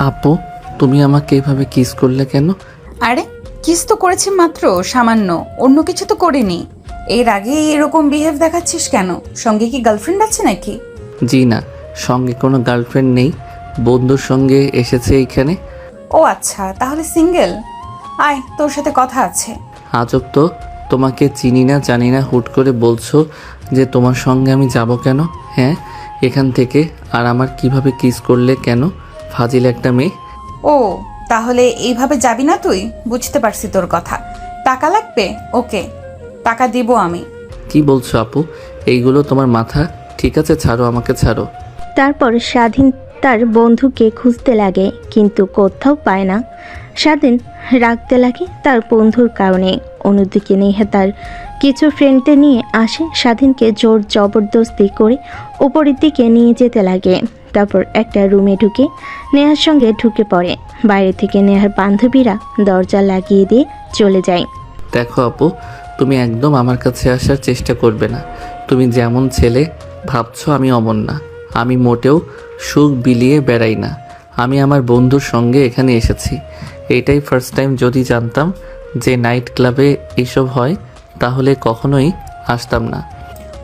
আপু, তুমি আমাকে এভাবে কিস করলে কেন? আরে কিস তো করেছি মাত্র, সামান্য, অন্য কিছু তো করিনি। এর আগে এরকম বিহেভ দেখাচ্ছিস কেন? সঙ্গে কি গার্লফ্রেন্ড আছে নাকি? জি না, সঙ্গে কোনো গার্লফ্রেন্ড নেই, বন্ধুর সঙ্গে এসেছে এইখানে। ও আচ্ছা, তাহলে সিঙ্গেল। আয়, তোর সাথে কথা আছে। আজব তো, তোমাকে চিনি না জানি না, হুট করে বলছো যে তোমার সঙ্গে আমি যাব কেন? হ্যাঁ, এখান থেকে। আর আমার কিভাবে কিস করলে কেন? ফাজিল একটা মেয়ে। ও, তাহলে এইভাবে যাবি না তুই? বুঝতে পারছি তোর কথা। টাকা লাগবে? ওকে, টাকা দিব আমি। কি বলছো আপু? এইগুলো তোমার মাথা ঠিক আছে? ছাড়ো, আমাকে ছাড়ো। তারপর স্বাধীন তার বন্ধুকে খুঁজতে লাগে, কিন্তু কোথাও পায় না। স্বাধীন রাখতে লাগে তার বন্ধুর কারণে। অন্যদিকে নেহা তার কিছু ফ্রেন্ডদের নিয়ে আসে, স্বাধীনকে জোর জবরদস্তি করে উপরের দিকে নিয়ে যেতে লাগে। তারপর একটা রুমে ঢুকে নেহার সঙ্গে ঢুকে পড়ে। বাইরে থেকে নেহার বান্ধবীরা দরজা লাগিয়ে দিয়ে চলে যায়। দেখো আপু, তুমি একদম আমার কাছে আসার চেষ্টা করবে না। তুমি যেমন ছেলে ভাবছো আমি অমন না। আমি মোটেও সুখ বিলিয়ে বেড়াই না। আমি আমার বন্ধুর সঙ্গে এখানে এসেছি। এটাই ফার্স্ট টাইম। যদি জানতাম যে নাইট ক্লাবে এসব হয় তাহলে কখনোই আসতাম না।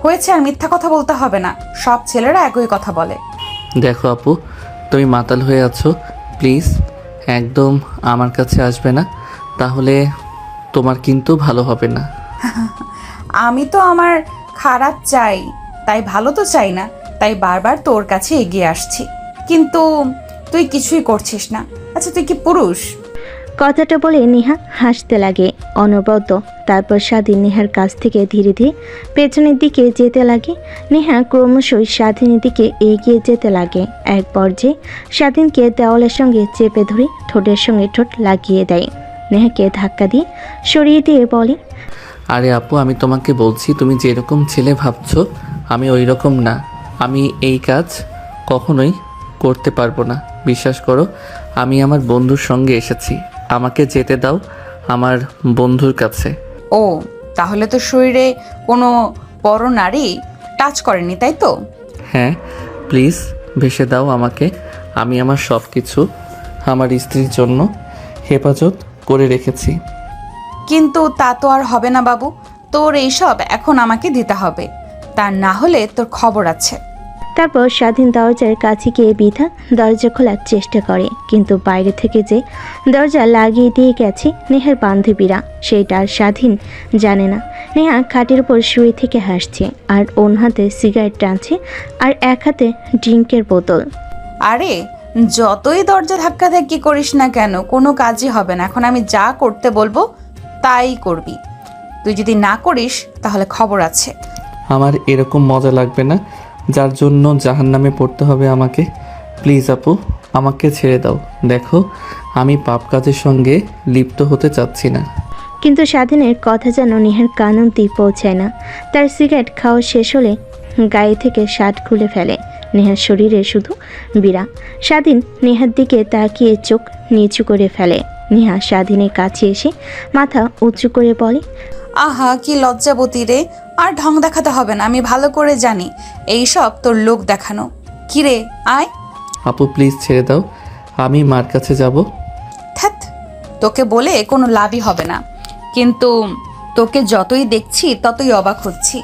হয়েছে, আর মিথ্যা কথা বলতে হবে না। সব ছেলেরা একই কথা বলে। দেখো আপু, তুমি মাতাল হয়ে আছো। প্লিজ একদম আমার কাছে আসবে না, তাহলে তোমার কিন্তু ভালো হবে না। আমি তো আমার খারাপ চাই, তাই ভালো তো চাই না। তাই বারবার তোর কাছে এগিয়ে আসছি, কিন্তু তুই কিছুই করছিস না। আচ্ছা, তুই কি পুরুষ? কথাটা বলে নেহা হাসতে লাগে অনবরত। তারপর স্বাধীন নেহার কাছ থেকে ধীরে ধীরে পেছনের দিকে যেতে লাগে। নেহা ক্রমশই স্বাধীনের দিকে এগিয়ে যেতে লাগে। এক পর্যায়ে স্বাধীনকে দেওয়ালের সঙ্গে চেপে ধরে ঠোঁটের সঙ্গে ঠোঁট লাগিয়ে দেয়। নেহাকে ধাক্কা দিয়ে সরিয়ে দিয়ে বলে, আরে আপু, আমি তোমাকে বলছি তুমি যেরকম ছেলে ভাবছো আমি ওই রকম না। আমি এই কাজ কখনোই করতে পারবো না। বিশ্বাস করো, আমি আমার বন্ধুর সঙ্গে এসেছি। আমাকে যেতে দাও আমার বন্ধুর কাছে। ও, তাহলে তো শরীরে কোনো বড় নারী টাচ করেনি, তাই তো? হ্যাঁ, প্লিজ ভেসে দাও আমাকে। আমি আমার সব কিছু আমার স্ত্রীর জন্য হেফাজত করে রেখেছি। কিন্তু তা তো আর হবে না বাবু। তোর এইসব এখন আমাকে দিতে হবে, তা না হলে তোর খবর আছে। তারপর স্বাধীন দরজার কাছে গিয়ে বিধা দরজা খোলার চেষ্টা করে, কিন্তু বাইরে থেকে যে দরজা লাগিয়ে দিয়ে গেছে নেহার বান্ধবীরা, সেটা আর স্বাধীন জানে না। নেহা খাটের উপর শুয়ে থেকে হাসছে, আর অন্য হাতে সিগারেট টানছে, আর এক হাতে ড্রিঙ্কের বোতল। আরে, যতই দরজা ধাক্কাধাক্কি করিস না কেন, কোনো কাজই হবে না। এখন আমি যা করতে বলবো তাই করবি। তুই যদি না করিস তাহলে খবর আছে। আমার এরকম মজা লাগবে না, যার জন্য জাহান্নামে পড়তে হবে আমাকে। প্লিজ আপু, আমাকে ছেড়ে দাও। দেখো, আমি পাপ কাজের সঙ্গে লিপ্ত হতে চাচ্ছি না। কিন্তু স্বাধীনের কথা যেন নেহার কান অবধি পৌঁছায় না। তার সিগারেট খাওয়া শেষ হলে গায়ে থেকে শার্ট খুলে ফেলে। নেহার শরীরে শুধু বিরা। স্বাধীন নেহার দিকে তাকিয়ে চোখ নিচু করে ফেলে। নেহা স্বাধীনের কাছে এসে মাথা উঁচু করে বলে, আহা, কি লজ্জাবতী রে! আর ঢং দেখাতে হবে না, আমি ভালো করে জানি এইসব তোর লোক দেখানো। কিরে, আয়। আপু প্লিজ ছেড়ে দাও, আমি মার কাছে যাব। ধ্যাৎ, তোকে বলে কোনো লাভই হবে না। কিন্তু তোকে যতই দেখছি ততই অবাক হচ্ছি।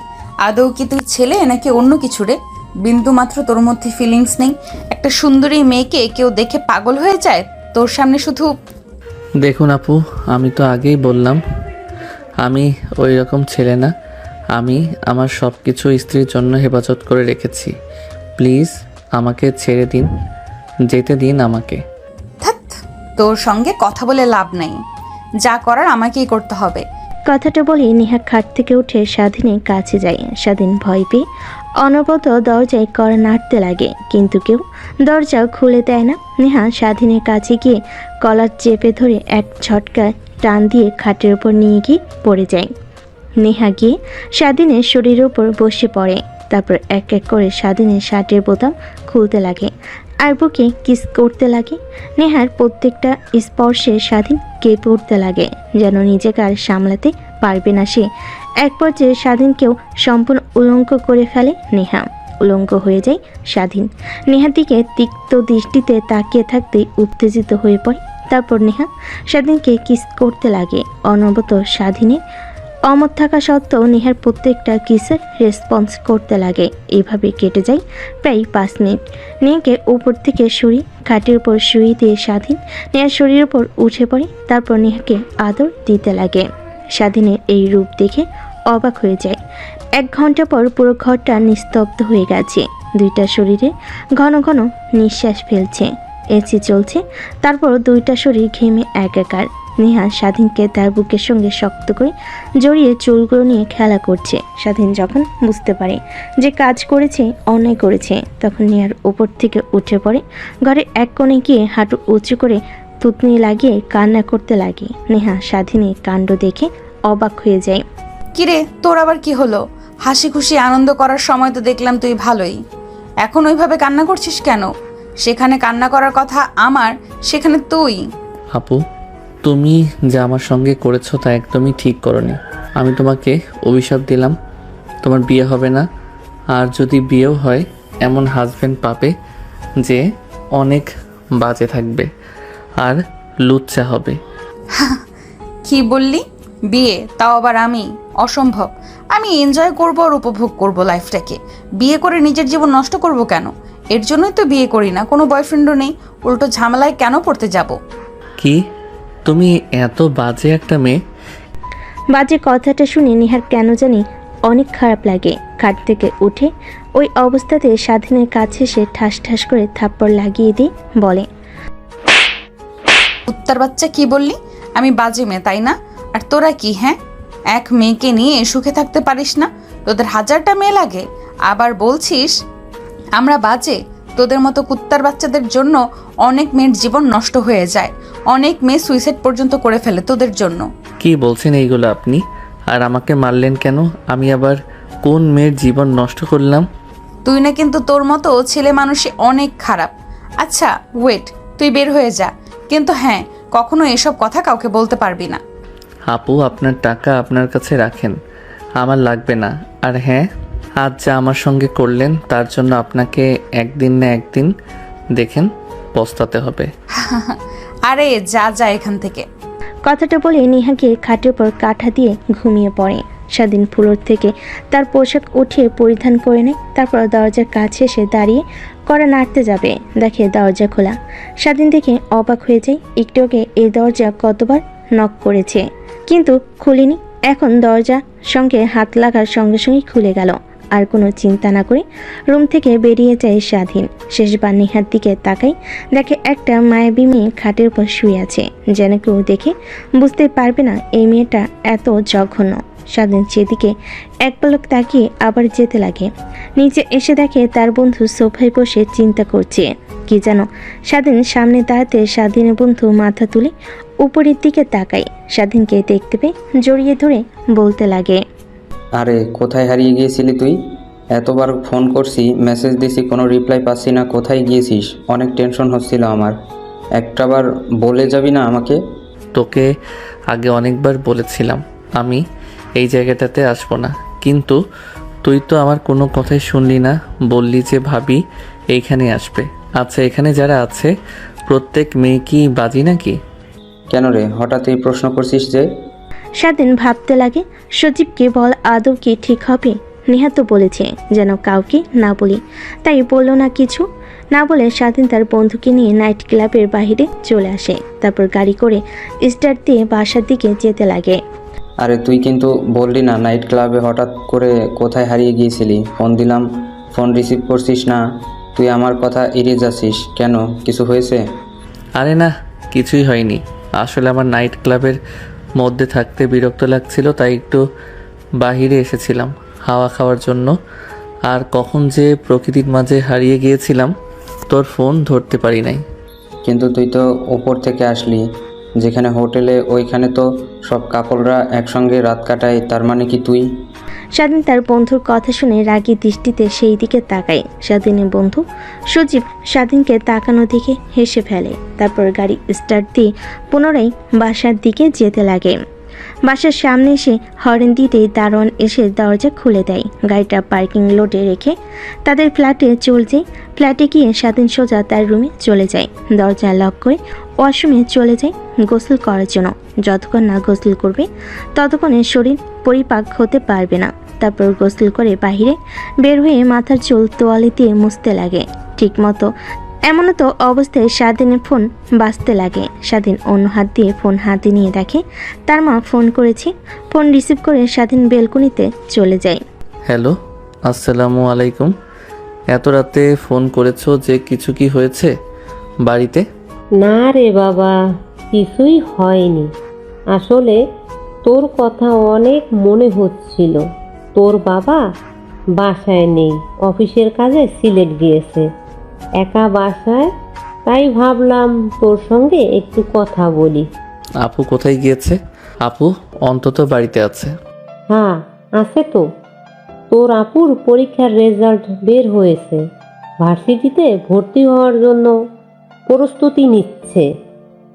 আদৌ কি তুই ছেলে নাকি অন্য কিছু রে? বিন্দু মাত্র তোর মধ্যে ফিলিংস নেই। একটা সুন্দরী মেয়েকে কেউ দেখে পাগল হয়ে যায়, তোর সামনে শুধু। দেখুন আপু, আমি তো আগেই বললাম আমি ওই রকম ছেলে না। আমি আমার সব কিছু স্ত্রীর জন্য হেফাজত করে রেখেছি। প্লিজ আমাকে ছেড়ে দিন, যেতে দিন আমাকে। ধ্যাৎ, তোর সঙ্গে কথা বলে লাভ নাই। যা করার আমাকেই করতে হবে। কথাটা বলে নেহা খাট থেকে উঠে স্বাধীনের কাছে যায়। স্বাধীন ভয় পেয়ে অনবরত দরজায় কড়া নাড়তে লাগে, কিন্তু কেউ দরজা খুলে দেয় না। নেহা স্বাধীনের কাছে গিয়ে কলার চেপে ধরে এক ঝটকায় টান দিয়ে খাটের উপর নিয়ে গিয়ে পড়ে যায়। নেহা গিয়ে স্বাধীনের শরীরের উপর বসে পড়ে। তারপর এক এক করে স্বাধীনের শার্টের বোতাম খুলতে লাগে আর বুকে কিস করতে লাগে। নেহার প্রত্যেকটা স্পর্শে স্বাধীন কেঁপে উঠতে লাগে, যেন নিজেকে আর সামলাতে পারবে না সে। এক পর্যায়ে স্বাধীনকেও সম্পূর্ণ উলঙ্গ করে ফেলে নেহা। উলঙ্গ হয়ে যায় স্বাধীন। নেহার দিকে তিক্ত দৃষ্টিতে তাকিয়ে থাকতেই উত্তেজিত হয়ে পড়ে। তারপর নেহা স্বাধীনকে কিস করতে লাগে। অনবরত স্বাধীনের অমত থাকা সত্ত্বেও নেহার প্রত্যেকটা কিসের রেসপন্স করতে লাগে। এইভাবে কেটে যায় প্রায় 5 মিনিট। নেহাকে উপর থেকে সরিয়ে খাটের উপর শুয়ে দিয়ে স্বাধীন নেহার শরীরের উপর উঠে পড়ে। তারপর নেহাকে আদর দিতে লাগে। স্বাধীনের এই রূপ দেখে অবাক হয়ে যায়। 1 ঘন্টা পর পুরো ঘরটা নিস্তব্ধ হয়ে গেছে। দুইটা শরীরে ঘন ঘন নিঃশ্বাস ফেলছে। এসি চলছে, তারপর দুইটা শরীর ঘেমে একাকার। নেহা স্বাধীনকে তার বুকের সঙ্গে শক্ত করে জড়িয়ে চুলগুলো নিয়ে খেলা করছে। স্বাধীন যখন বুঝতে পারে যে কাজ করেছে, অন্যায় করেছে, তখন নেহার উপর থেকে উঠে পড়ে। ঘরে এক কোণে গিয়ে হাঁটু উঁচু করে থুতনি লাগিয়ে কান্না করতে লাগে। নেহা স্বাধীনের কাণ্ড দেখে অবাক হয়ে যায়। কিরে, তোর আবার কি হলো? হাসি খুশি আনন্দ করার সময় তো দেখলাম তুই ভালোই, এখন ওইভাবে কান্না করছিস কেন? সেখানে কান্না করার কথা আমার, সেখানে তুই। আপু, তুমি যা আমার সঙ্গে করেছো তা একদমই ঠিক করনি। আমি তোমাকে অভিশাপ দিলাম, তোমার বিয়ে হবে না। আর যদি বিয়েও হয়, এমন হাজবেন্ড পাবে যে অনেক বাজে থাকবে আর লুচ্চা হবে। কি বললি? বিয়ে? তাও আবার আমি? অসম্ভব। আমি এনজয় করব আর উপভোগ করব লাইফটাকে। বিয়ে করে নিজের জীবন নষ্ট করব কেন? এর জন্যই তো বিয়ে করি না। কোনো বয়ফ্রেন্ডও নেই, উল্টো ঝামেলায় কেন পড়তে যাব? কি, তুমি এত বাজে একটা মেয়ে? বাজে কথাটা শুনে নেহার কেন জানি অনেক খারাপ লাগে। খাট থেকে উঠে ওই অবস্থাতে স্বাধীনের কাছে এসে ঠাস ঠাস করে থাপ্পড় লাগিয়ে দিয়ে বলে, উত্তর বাচ্চা, কি বললি? আমি বাজে মেয়ে, তাই না? আর তোরা কি? হ্যাঁ, এক মেয়েকে নিয়ে সুখে থাকতে পারিস না? তোদের 1000টা মেয়ে লাগে, আবার বলছিস আমরা বাজে? তোদের মতো কুত্তার বাচ্চাদের জন্য অনেক মেয়ের জীবন নষ্ট হয়ে যায়। অনেক মেয়ে সুইসাইড পর্যন্ত করে ফেলে তোদের জন্য। কি বলছেন এইগুলো আপনি? আর আমাকে মারলেন কেন? আমি আবার কোন মেয়ের জীবন নষ্ট করলাম? তুই না, কিন্তু তোর মতো ছেলে মানুষে অনেক খারাপ। আচ্ছা ওয়েট, তুই বের হয়ে যা, কিন্তু হ্যাঁ, কখনো এসব কথা কাউকে বলতে পারবি না। আপু, আপনার টাকা আপনার কাছে রাখেন, আমার লাগবে না। আর হ্যাঁ, আজ যা আমার সঙ্গে করলেন তার জন্য আপনাকে একদিন না একদিন দেখেন পস্তাতে হবে। আরে যা যা এখান থেকে। কথাটা বলে নেহাকে খাটের উপর কাঁথা দিয়ে ঘুমিয়ে পড়ে। স্বাধীন ফ্লোর থেকে তার পোশাক উঠিয়ে পরিধান করে নেয়। তারপর দরজার কাছে এসে দাঁড়িয়ে কড়া নাড়তে যাবে, দেখে দরজা খোলা। স্বাধীন দেখে অবাক হয়ে যায়। একটু আগে এই দরজা কতবার নক করেছে, কিন্তু খুলিনি। এখন দরজা সঙ্গে হাত লাগার সঙ্গে সঙ্গেই খুলে গেল। আর কোনো চিন্তা না করে রুম থেকে বেরিয়ে যায় স্বাধীন। শেষবার নেহার দিকে তাকাই, দেখে একটা মায়াবী মেয়ে খাটের উপর শুয়ে আছে। যেন কেউ দেখে বুঝতে পারবে না এই মেয়েটা এত জঘন্য। স্বাধীন সেদিকে এক পলক তাকিয়ে আবার যেতে লাগে। নিচে এসে দেখে তার বন্ধু সোফায় বসে চিন্তা করছে কি যেন। স্বাধীন সামনে দাঁড়াতে স্বাধীনের বন্ধু মাথা তুলে উপরের দিকে তাকায়। স্বাধীনকে দেখতে পেয়ে জড়িয়ে ধরে বলতে লাগে, আরে কোথায় হারিয়ে গিয়েছিলি তুই? এতবার ফোন করছি, মেসেজ দিছি, কোনো রিপ্লাই পাচ্ছি না। কোথায় গিয়েছিস? অনেক টেনশন হচ্ছিল আমার। একটাবার বলে যাবি না আমাকে? তোকে আগে অনেকবার বলেছিলাম আমি এই জায়গাটাতে আসবো না, কিন্তু তুই তো আমার কোনো কথাই শুনলি না। বললি যে ভাবি এইখানে আসবে। আচ্ছা, এখানে যারা আছে প্রত্যেক মেয়ে কি বাজি নাকি? কেন রে, হঠাৎ এই প্রশ্ন করছিস যে? স্বাধীন ভাবতে লাগে, সজীবকে বল আদৌ কি ঠিক হবে? নেহা তো বলেছে যেন কাউকে না বলি, তাই বলল না কিছু। না বলে স্বাধীন তার বন্ধুকে নিয়ে নাইট ক্লাবের বাইরে চলে আসে। তারপর গাড়ি করে স্টার্ট দিয়ে বাসার দিকে যেতে লাগে। আরে তুই কিন্তু বললি না নাইট ক্লাবে হঠাৎ করে কোথায় হারিয়ে গিয়েছিলি? ফোন দিলাম, ফোন রিসিভ করছিস না। তুই আমার কথা এড়িয়ে যাচ্ছিস কেন? কিছু হয়েছে? আরে না, কিছুই হয়নি। আসলে আমার নাইট ক্লাবের মধ্যে থাকতে বিরক্ত লাগছিল, তাই একটু বাহিরে এসেছিলাম হাওয়া খাওয়ার জন্য। আর কখন যে প্রকৃতির মাঝে হারিয়ে গিয়েছিলাম, তোর ফোন ধরতে পারি নাই। কিন্তু তুই তো ওপর থেকে আসলি, যেখানে হোটেলে, ওইখানে তো সব কাপড়রা একসঙ্গে রাত কাটায়। তার মানে কি তুই? স্বাধীন তার বন্ধুর কথা শুনে রাগী দৃষ্টিতে সেই দিকে তাকায়। স্বাধীনের বন্ধু সজীব স্বাধীনকে তাকানো দেখে হেসে ফেলে। তারপর গাড়ি স্টার্ট দিয়ে পুনরায় বাসার দিকে যেতে লাগে। বাসার সামনে এসে হর্ন দিতেই দারোয়ান এসে দরজা খুলে দেয়। গাড়িটা পার্কিং লটে রেখে তাদের ফ্ল্যাটে চলে যায়। ফ্ল্যাটে গিয়ে স্বাধীন সোজা তার রুমে চলে যায়। দরজা লক করে ওয়াশরুমে চলে যায় গোসল করার জন্য। যতক্ষণ না গোসল করবে ততক্ষণে শরীর পরিপাক হতে পারবে না। তারপর গোসল করে বাহিরে বের হয়ে মাথার চুল তোয়ালে দিয়ে মুছতে লাগে। ঠিকমতো এমনতো অবস্থায় স্বাধীনের ফোন বাজতে লাগে। স্বাধীন অন্য হাত দিয়ে ফোন হাতে নিয়ে দেখে তার মা ফোন করেছে। ফোন রিসিভ করে স্বাধীন বেলকনিতে চলে যায়। হ্যালো, আসসালামু আলাইকুম। এত রাতে ফোন করেছো যে, কিছু কি হয়েছে বাড়িতে? না রে বাবা, কিছুই হয়নি। আসলে তোর কথা অনেক মনে হচ্ছিল। তোর বাবা বাসায় নেই, অফিসের কাজে সিলেট গিয়েছে, একা বাসায়। তাই ভাবলাম তোর সঙ্গে একটু কথা বলি। আপু কোথায় গিয়েছে? আপু অন্তত বাড়িতে আছে। হ্যাঁ, আছে তো। তোর আপুর পরীক্ষার রেজাল্ট বের হয়েছে, ভার্সিটিতে ভর্তি হওয়ার জন্য প্রস্তুতি নিচ্ছে।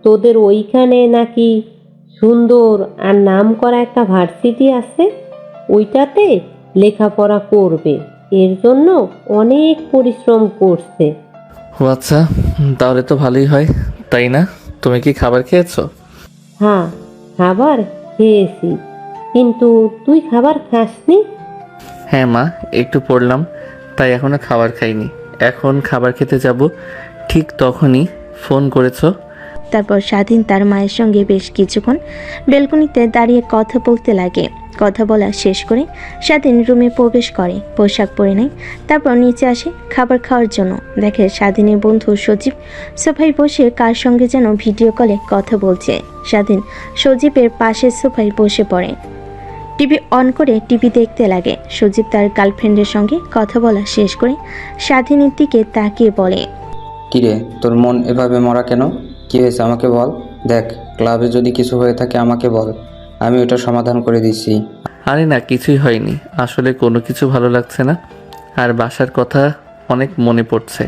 তোদের ওইখানে নাকি সুন্দর আর নাম করা একটা ভার্সিটি আছে, ওইটাতে লেখাপড়া করবে। এর জন্য অনেক পরিশ্রম করছে। ও আচ্ছা, তাহলে তো ভালোই হয়, তাই না? তুমি কি খাবার খেয়েছো? হ্যাঁ, খাবার খেয়েছি। কিন্তু তুই খাবার খাসনি? হ্যাঁ মা, একটু পড়লাম, তাই এখনো খাবার খাইনি। এখন খাবার খেতে যাব, ঠিক তখনই ফোন করেছো। তারপর স্বাধীন তার মায়ের সঙ্গে বেশ কিছুক্ষণ বেলকনিতে দাঁড়িয়ে কথা বলতে লাগে। কথা বলা শেষ করে স্বাধীন রুমে প্রবেশ করে, পোশাক পরে নেয়। তারপর নিচে আসে খাবার খাওয়ার জন্য। দেখে স্বাধীনের বন্ধু সজীব সোফায় বসে কার সঙ্গে যেন ভিডিও কলে কথা বলছে। স্বাধীন সজীবের পাশের সোফায় বসে পড়ে, টিভি অন করে টিভি দেখতে লাগে। সজীব তার গার্লফ্রেন্ডের সঙ্গে কথা বলা শেষ করে স্বাধীনের দিকে তাকিয়ে বলে, কিরে, তোর মন এভাবে মরা কেন? কি হয়েছে আমাকে বল। দেখ, ক্লাবে যদি কিছু হয়ে থাকে আমাকে বল, আমি ওটা সমাধান করে দিচ্ছি। আরে না, কিছুই হয়নি। আসলে কোনো কিছু ভালো লাগছে না, আর বাসার কথা অনেক মনে পড়ছে,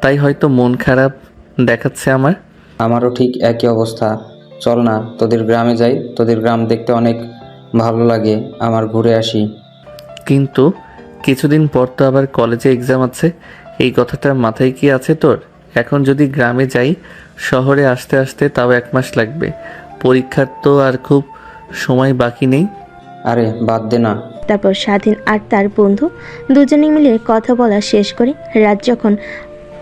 তাই হয়তো মন খারাপ দেখাচ্ছে আমার। আমারও ঠিক একই অবস্থা। চল না তোদের গ্রামে যাই, তোদের গ্রাম দেখতে অনেক ভালো লাগে, আমার ঘুরে আসি। কিন্তু কিছুদিন পর তো আবার কলেজে এক্সাম আছে, এই কথাটা মাথায় কি আছে তোর? এখন যদি গ্রামে যাই, শহরে আসতে আসতে তাও 1 মাস লাগবে। পরীক্ষার তো আর খুব সময় বাকি নেই। আরে বাদ দে না। তারপর স্বাধীন আর তার বন্ধু দুজনে মিলে কথা বলা শেষ করে রাত যখন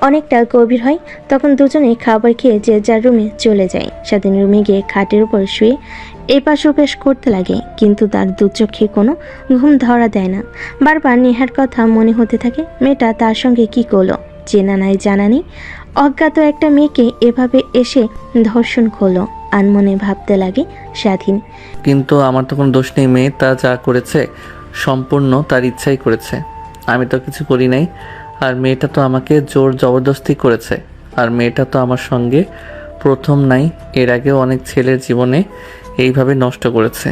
অনেকটা গভীর হয় তখন দুজনেই খাবার খেয়ে যে যার রুমে চলে যায়। স্বাধীন রুমে গিয়ে খাটের উপর শুয়ে এপাশ ওপাশ করতে লাগে, কিন্তু তার দু চোখে কোনো ঘুম ধরা দেয় না। বারবার নেহার কথা মনে হতে থাকে। মেয়েটা তার সঙ্গে কি করলো, চেনা নাই জানা নেই, অজ্ঞাত একটা মেয়েকে এভাবে এসে ধর্ষণ করলো। আনমনে ভাবতে লাগে স্বাধীন। কিন্তু আমার তো কোনো দোষ নেই, মেয়ে তা যা করেছে সম্পূর্ণ তার ইচ্ছাই করেছে, আমি তো কিছু করি নাই। আর মেয়েটা তো আমাকে জোর জবরদস্তি করেছে। আর মেয়েটা তো আমার সঙ্গে প্রথম নাই, এর আগেও অনেক ছেলের জীবনে এইভাবে নষ্ট করেছে।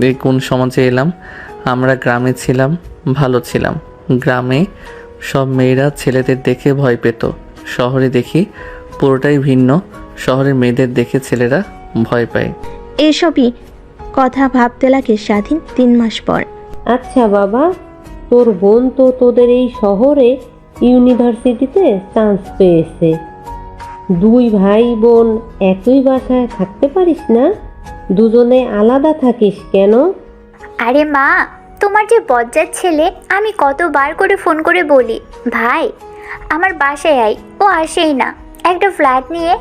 এই কোন সমাজে এলাম? আমরা গ্রামে ছিলাম, ভালো ছিলাম। গ্রামে সব মেয়েরা ছেলেদের দেখে ভয় পেত, শহরে দেখি পুরোটাই ভিন্ন। শহরের মেয়েদের দেখে ছেলেরা ভয় পায়। এসবই কথা ভাবতে লাগে স্বাধীন 3 মাস পর। আচ্ছা বাবা, তোর বোন তো তোদের এই শহরে ইউনিভার্সিটিতে চান্স পেয়েছে। 2 ভাই বোন একই বাসায় থাকতে পারিস না? দুজনে আলাদা থাকিস কেন? আরে মা, তোমার যে বজ্জাত ছেলে, আমি কতবার করে ফোন করে বলি, ভাই আমার বাসায় আয়, ও আসেই না। একটা ফ্ল্যাট নিয়ে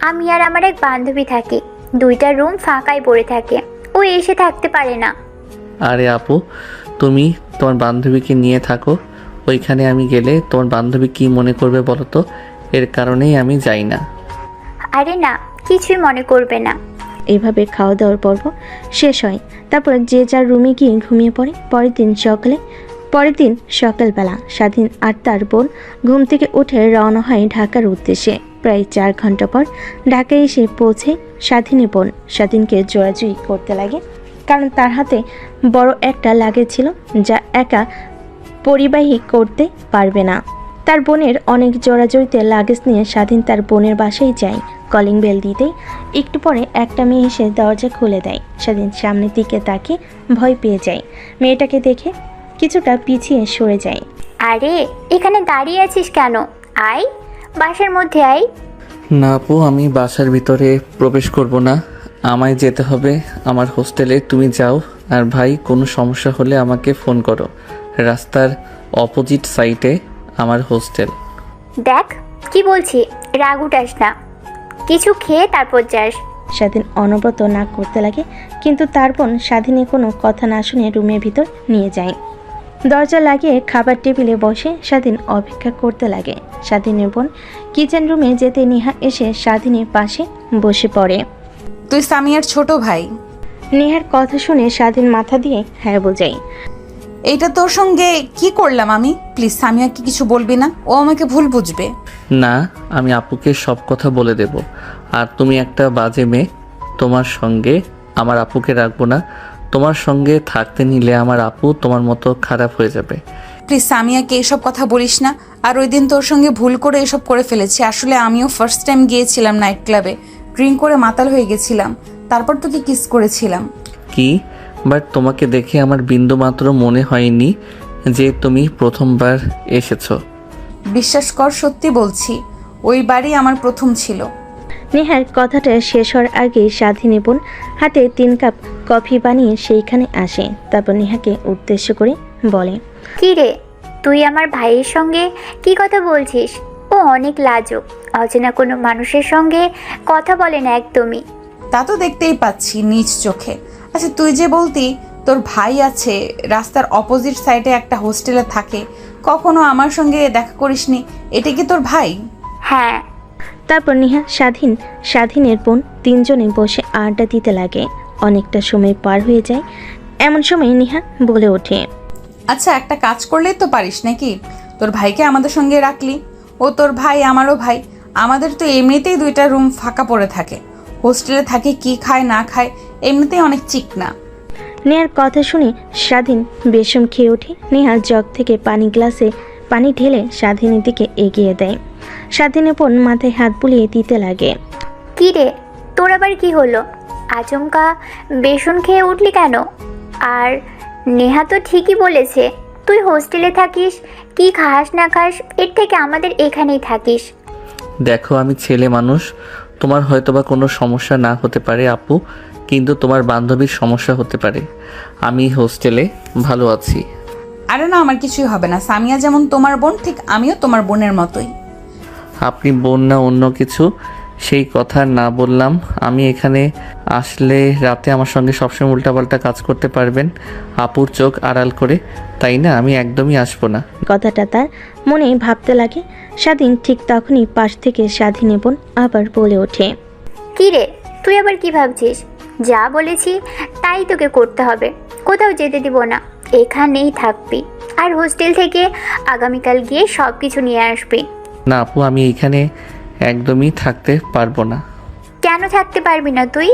আমি আর আমার এক বান্ধবী থাকি, 2টা রুম ফাঁকাই পড়ে থাকে, ও এসে থাকতে পারে না। আরে আপু, তুমি তোমার বান্ধবীকে নিয়ে থাকো, ওইখানে আমি গেলে তোমার বান্ধবী কি মনে করবে বলো তো? এর কারণেই আমি যাই না। আরে না, কিছুই মনে করবে না। এইভাবে খাওয়া দাওয়ার পর্ব শেষ হয়। তারপর যে যার রুমে গিয়ে ঘুমিয়ে পড়ে। পরের দিন সকালবেলা স্বাধীন আর তার বোন ঘুম থেকে উঠে রওনা হয় ঢাকার উদ্দেশ্যে। প্রায় 4 ঘন্টা পর ঢাকায় এসে পৌঁছে স্বাধীনের বোন। স্বাধীনকে জোরাজুরি করতে লাগে, কারণ তার হাতে বড় একটা লাগেজ ছিল যা একা পরিবাহী করতে পারবে না। তার বোনের অনেক জোড়াজড়িতে লাগেজ নিয়ে স্বাধীন তার বোনের বাসায় যায়। কলিং বেল দিতেই একটু পরে একটা মেয়ে এসে দরজা খুলে দেয়। স্বাধীন সামনের দিকে তাকিয়ে ভয় পেয়ে যায়। মেয়েটাকে দেখে কিছুটা পিছিয়ে সরে যায়। আরে এখানে দাঁড়িয়ে আছিস কেন? আয়, বাসার মধ্যে আয়। না আপু, আমি বাসার ভিতরে প্রবেশ করব না। আমায় যেতে হবে আমার হোস্টেলে। তুমি যাও, আর ভাই কোনো সমস্যা হলে আমাকে ফোন করো। রাস্তার অপোজিট সাইডে আমার হোস্টেল। দেখ কি বলছি, রাগ উঠাস না, কিছু খেয়ে তারপর যাস। স্বাধীন অনবরত নাক করতে লাগে, কিন্তু তার বোন স্বাধীনের কোনো কথা না শুনে রুমের ভিতর নিয়ে যায়। দরজা লাগিয়ে খাবার টেবিলে বসে স্বাধীন অপেক্ষা করতে লাগে। স্বাধীনের বোন কিচেন রুমে যেতে নেহা এসে স্বাধীনের পাশে বসে পড়ে। তুই সামিয়ার ছোট ভাই। নেহার কথা শুনে স্বাধীন মাথা দিয়ে হ্যাঁ বোঝায়। এইটা তোর সঙ্গে কি করলাম আমি? প্লিজ সামিয়াকে কিছু বলবি না, ও আমাকে ভুল বুঝবে। না, আমি আপুকে সব কথা বলে দেব। আর তুমি একটা বাজে মেয়ে, তোমার সঙ্গে আমার আপুকে রাখবো না। তোমার সঙ্গে থাকতে নিলে আমার আপু তোমার মতো খারাপ হয়ে যাবে। প্লিজ সামিয়াকে এসব কথা বলিস না। আর ওই দিন তোর সঙ্গে ভুল করে এসব করে ফেলেছি। আসলে আমিও ফার্স্ট টাইম গিয়েছিলাম নাইট ক্লাবে, ড্রিঙ্ক করে মাতাল হয়ে গেছিলাম, তারপর তোকে কিস করেছিলাম। কি? বাট তোমাকে দেখে আমার বিন্দু মাত্র মনে হয়নি যে তুমি প্রথমবার এসেছো। বিশ্বাস কর, সত্যি বলছি, ওই বাড়ি আমার প্রথম ছিল। নেহার কথাটা শেষ হওয়ার আগেই স্বাধীনী বোন হাতে 3 কাপ কফি বানিয়ে সেইখানে আসে। তারপর নেহাকে উদ্দেশ্য করে বলে, কি রে, তুই আমার ভাইয়ের সঙ্গে কি কথা বলছিস? ও অনেক লাজুক, অচেনা কোনো মানুষের সঙ্গে কথা বলে না একদমই। তা তো দেখতেই পাচ্ছি নিজ চোখে। আচ্ছা, তুই যে বলতি তোর ভাই আছে, রাস্তার অপোজিট সাইডে একটা হোস্টেলে থাকে, কখনো আমার সঙ্গে দেখা করিসনি, এটা কি তোর ভাই? হ্যাঁ। তারপর নেহা স্বাধীনের বোন 3 জনে বসে আড্ডা দিতে লাগে। অনেকটা সময় পার হয়ে যায়। এমন সময় নেহা বলে ওঠে, আচ্ছা, একটা কাজ করলেই তো পারিস নাকি? তোর ভাইকে আমাদের সঙ্গে রাখলি। ও তোর ভাই, আমারও ভাই। আমাদের তো এমনিতেই 2টা রুম ফাঁকা পড়ে থাকে। হোস্টেলে থাকে, কি খায় না খায়, এমনিতেই অনেক চিকনা। নেহার কথা শুনে স্বাধীন বেশম খেয়ে ওঠে। নেহা জগ থেকে গ্লাসে পানি ঢেলে স্বাধীনের দিকে এগিয়ে দেয়। স্বাধীনের বোন মাথায় হাত বুলিয়ে দিতে লাগে। কি রে, তোর আবার কি হলো? আচমকা বেসন খেয়ে উঠলি কেন? আর নেহা তো ঠিকই বলেছে, তুই হোস্টেলে থাকিস, কি খাস না খাস, এর থেকে আমাদের এখানেই থাকিস। দেখো, আমি ছেলে মানুষ, তোমার হয়তোবা কোনো সমস্যা না হতে পারে আপু, কিন্তু তোমার বান্ধবীর সমস্যা হতে পারে। আমি হোস্টেলে ভালো আছি। আরে না, আমার কিছুই হবে না। সামিয়া যেমন তোমার বোন, ঠিক আমিও তোমার বোনের মতোই। আপনি বোন না অন্য কিছু, সেই কথা না বললাম। আমি এখানে আসলে রাতে আমার সঙ্গে সবসময় উল্টাপাল্টা কাজ করতে পারবেন আপুর চোখ আড়াল করে, তাই না? আমি একদমই আসবো না। কথাটা তার মনে ভাবতে লাগে। স্বাধীন ঠিক তখনই পাশ থেকে স্বাধীনী বোন আবার বলে ওঠে, কি রে, তুই আবার কি ভাবছিস? যা বলেছি তাই তোকে করতে হবে, কোথাও যেতে দিব না, এখানেই থাকবি। আর হোস্টেল থেকে আগামীকাল গিয়ে সব কিছু নিয়ে আসবি। না আপু, আমি এইখানে একদমই থাকতে পারবো না। কেন থাকতে পারবি না তুই?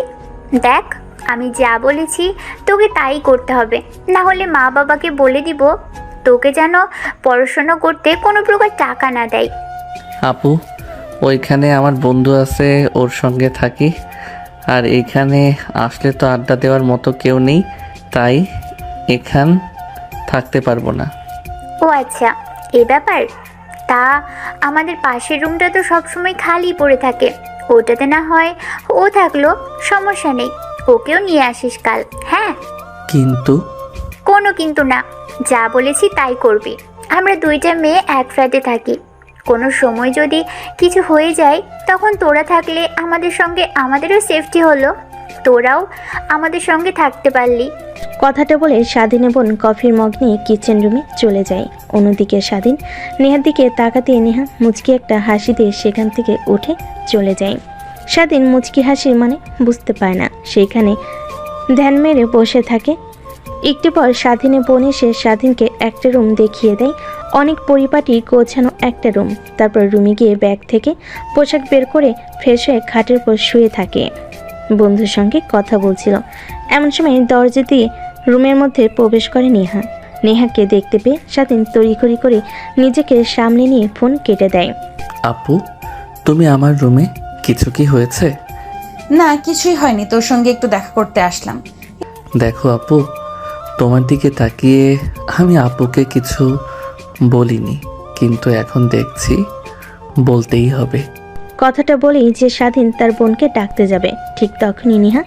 দেখ, আমি যা বলেছি তোকে তাই করতে হবে, না হলে মা বাবাকে বলে দিব তোকে যেন পড়াশোনা করতে কোনো প্রকার টাকা না দেয়। আপু, ওইখানে আমার বন্ধু আছে, ওর সঙ্গে থাকি। আর এখানে আসলে তো আড্ডা দেওয়ার মতো কেউ নেই, তাই এখান থাকতে পারবো না। ও আচ্ছা, এ ব্যাপার। তা আমাদের পাশের রুমটা তো সবসময় খালি পড়ে থাকে, ওটাতে না হয় ও থাকলো, সমস্যা নেই, ওকেও নিয়ে আসিস কাল। হ্যাঁ? কিন্তু কোনো কিন্তু না, যা বলেছি তাই করবি। আমরা 2টা মেয়ে এক ফ্ল্যাটে থাকি, কোনো সময় যদি কিছু হয়ে যায় তখন তোরা থাকলে আমাদের সঙ্গে আমাদেরও সেফটি হলো, তোরাও আমাদের সঙ্গে থাকতে পারলি। কথাটা বলে স্বাধীনের বোন কফির মগ নিয়ে কিচেন রুমে চলে যায়। অন্যদিকে স্বাধীন নেহার দিকে তাকাতে নেহা মুচকি একটা হাসি দিয়ে সেখান থেকে উঠে চলে যায়। স্বাধীন মুচকি হাসির মানে বুঝতে পারে না, সেইখানে ধ্যান মেরে বসে থাকে। একটু পর স্বাধীনের বোন এসে স্বাধীনকে একটা রুম দেখিয়ে দেয়, অনেক পরিপাটি গোছানো একটা রুম। তারপর রুমে গিয়ে ব্যাগ থেকে পোশাক বের করে ফ্রেশ হয়ে খাটের উপর শুয়ে থাকে, বন্ধুর সঙ্গে কথা বলছিল। এমন সময় দরজা দিয়ে রুমের মধ্যে প্রবেশ করে নেহা। নেহাকে দেখতে পেয়ে স্বাধীন তড়িঘড়ি করে নিজেকে সামনে নিয়ে ফোন কেটে দেয়। আপু, তুমি আমার রুমে? কিছু কি হয়েছে? না, কিছুই হয়নি, তোর সঙ্গে একটু দেখা করতে আসলাম। দেখো আপু, তোমার দিকে তাকিয়ে আমি আপুকে কিছু বলিনি, কিন্তু এখন দেখছি বলতেই হবে। কথাটা বলেই যে স্বাধীন তার বোনকে ডাকতে যাবে, ঠিক তখনই নেহা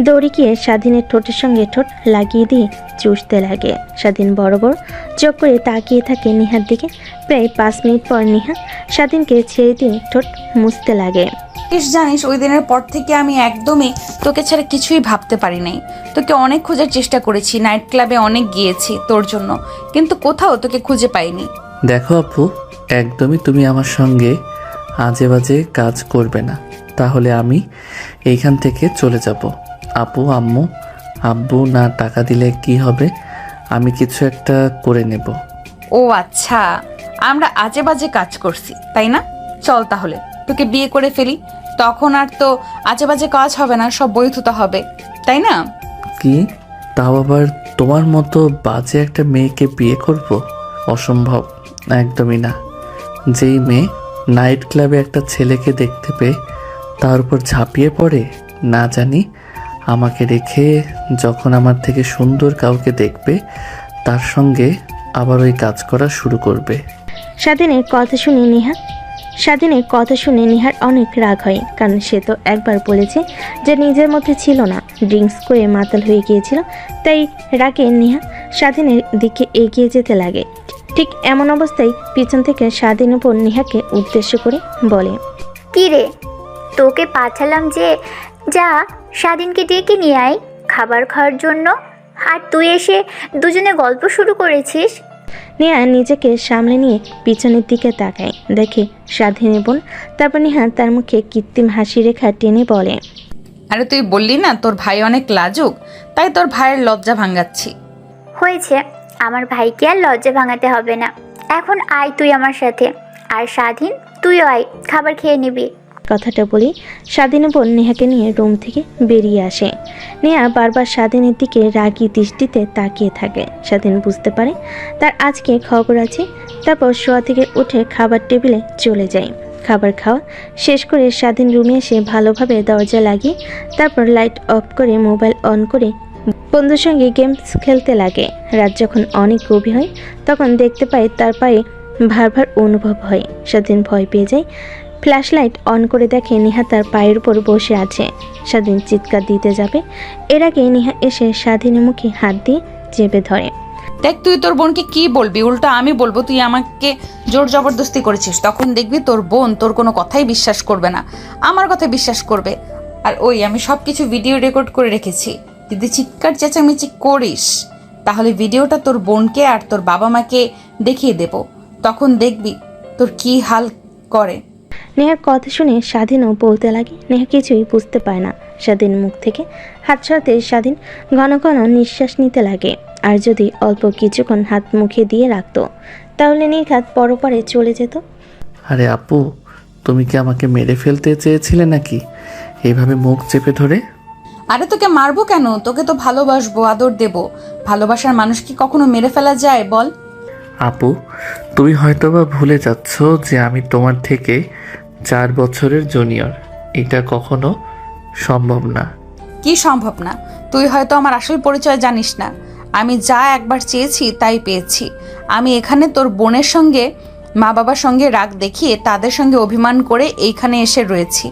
দৌড়ে গিয়ে স্বাধীনের ঠোঁটের সঙ্গে ঠোঁট লাগিয়ে দিয়ে চুষতে লাগে। স্বাধীন বড় বড় চোখ করে তাকিয়ে থাকে নেহার দিকে। প্রায় 5 মিনিট পর নেহা স্বাধীনকে ছেড়ে দিয়ে ঠোঁট মুছতে লাগে। জানিস, ওই দিনের পর থেকে আমি একদমই তোকে ছাড়া কিছুই ভাবতে পারি নাই। তোকে অনেক খোঁজার চেষ্টা করেছি, নাইট ক্লাবে অনেক গিয়েছি তোর জন্য, কিন্তু কোথাও তোকে খুঁজে পাইনি। দেখো আপু, একদমই তুমি আমার সঙ্গে আজে বাজে কাজ করবে না, তাহলে আমি এইখান থেকে চলে যাব। আপু, আব্বু না টাকা দিলে কি হবে? আমি কিছু একটা করে নেব। ও আচ্ছা, আমরা আজে বাজে কাজ করছি তাই না? চল তাহলে তোকে বিয়ে করে ফেলি, তখন আর তো আজে বাজে কাজ হবে না, সব বৈধতা হবে, তাই না? কি? তাও আবার তোমার মতো বাজে একটা মেয়েকে বিয়ে করব? অসম্ভব, একদমই না। যেই মেয়ে নাইট ক্লাবে একটা ছেলেকে দেখতে পেয়ে তার উপর ঝাঁপিয়ে পড়ে, না জানি আমাকে রেখে যখন আমার থেকে সুন্দর কাউকে দেখবে তার সঙ্গে আবার ওই কাজ করা শুরু করবে। স্বাধীনের কথা শুনে নেহার অনেক রাগ হয়, কারণ সে তো একবার বলেছে যে নিজের মধ্যে ছিল না, ড্রিঙ্কস করে মাতাল হয়ে গিয়েছিল। তাই রাগে নেহা স্বাধীনের দিকে এগিয়ে যেতে লাগে। ঠিক এমন অবস্থায় পিছন থেকে স্বাধীন উপর নেহাকে উদ্দেশ্য করে বলে, কি রে, তোকে পাঠালাম যে যা স্বাধীনকে ডেকে নিয়ে আয় খাবার খাওয়ার জন্য, আর তুই এসে দুজনে গল্প শুরু করেছিস। নেহা নিজেকে সামলে নিয়ে পিছনের দিকে তাকায়, দেখে স্বাধীনের বোন। তারপর নেহা তার মুখে কৃত্রিম হাসি রেখা টেনে বলে, আরে তুই বললি না তোর ভাই অনেক লাজুক, তাই তোর ভাইয়ের লজ্জা ভাঙাচ্ছি। হয়েছে, আমার ভাইকে আর লজ্জা ভাঙাতে হবে না। এখন আয় তুই আমার সাথে, আর স্বাধীন তুইও আয়, খাবার খেয়ে নিবি। কথাটা বলি স্বাধীনের বোন নেহাকে নিয়ে রুম থেকে বেরিয়ে আসে। নেহা বারবার স্বাধীনের দিকে রাগী দৃষ্টিতে তাকিয়ে থাকে। স্বাধীন বুঝতে পারে তার আজকে খবর আছে। তারপর শোয়া থেকে উঠে খাবার টেবিলে চলে যায়। খাবার খাওয়া শেষ করে স্বাধীন রুমে এসে ভালোভাবে দরজা লাগিয়ে তারপর লাইট অফ করে মোবাইল অন করে বন্ধুর সঙ্গে গেমস খেলতে লাগে। রাত যখন অনেক গভীর হয় তখন দেখতে পায় তার পায়ে ভার ভার অনুভব হয়। স্বাধীন ভয় পেয়ে যায়। ফ্ল্যাশ লাইট অন করে দেখে নেহা তার পায়ের উপর বসে আছে। স্বাধীন চিৎকার দিতে যাবে, এর আগে নেহা এসে স্বাধীনের মুখে হাত দিয়ে চেপে ধরে। দেখ, তুই তোর বোনকে কি বলবি, উল্টা আমি বলবো তুই আমাকে জোর জবরদস্তি করেছিস। তখন দেখবি তোর বোন তোর কোনো কথাই বিশ্বাস করবে না, আমার কথা বিশ্বাস করবে। আর ওই আমি সব কিছু ভিডিও রেকর্ড করে রেখেছি, যদি চিৎকার চেঁচামেচি করিস তাহলে ভিডিওটা তোর বোনকে আর তোর বাবা মাকে দেখিয়ে দেব, তখন দেখবি তোর কি হাল করে। নেহার কথা শুনে স্বাধীনও বলতে লাগে। নেহা কিছুই বুঝতে পায় না। স্বাধীন মুখ থেকে হাত সরাতে স্বাধীন ঘন ঘন নিঃশ্বাস নিতে লাগে। আর যদি অল্প কিছুক্ষণ হাত মুখে দিয়ে রাখতো তাহলে নির্ঘাত পরপরে চলে যেত। আরে আপু, তুমি কি আমাকে মেরে ফেলতে চেয়েছিলে নাকি এইভাবে মুখ চেপে ধরে? আরে তোকে মারবো কেন, তোকে তো ভালোবাসবো, আদর দেব। ভালোবাসার মানুষ কি কখনো মেরে ফেলা যায় বল? আপু, তুমি হয়তোবা ভুলে যাচ্ছ যে আমি তোমার থেকে 4 বছরের জুনিয়র। এটা কখনো সম্ভব না। কি সম্ভব না? তুই হয়তো আমার আসল পরিচয় জানিস না। আমি যা একবার চেয়েছি তাই পেয়েছি। আমি এখানে তোর বোনের সঙ্গে মা বাবার সঙ্গে রাগ দেখিয়ে তাদের সঙ্গে অভিমান করে এইখানে এসে রয়েছি।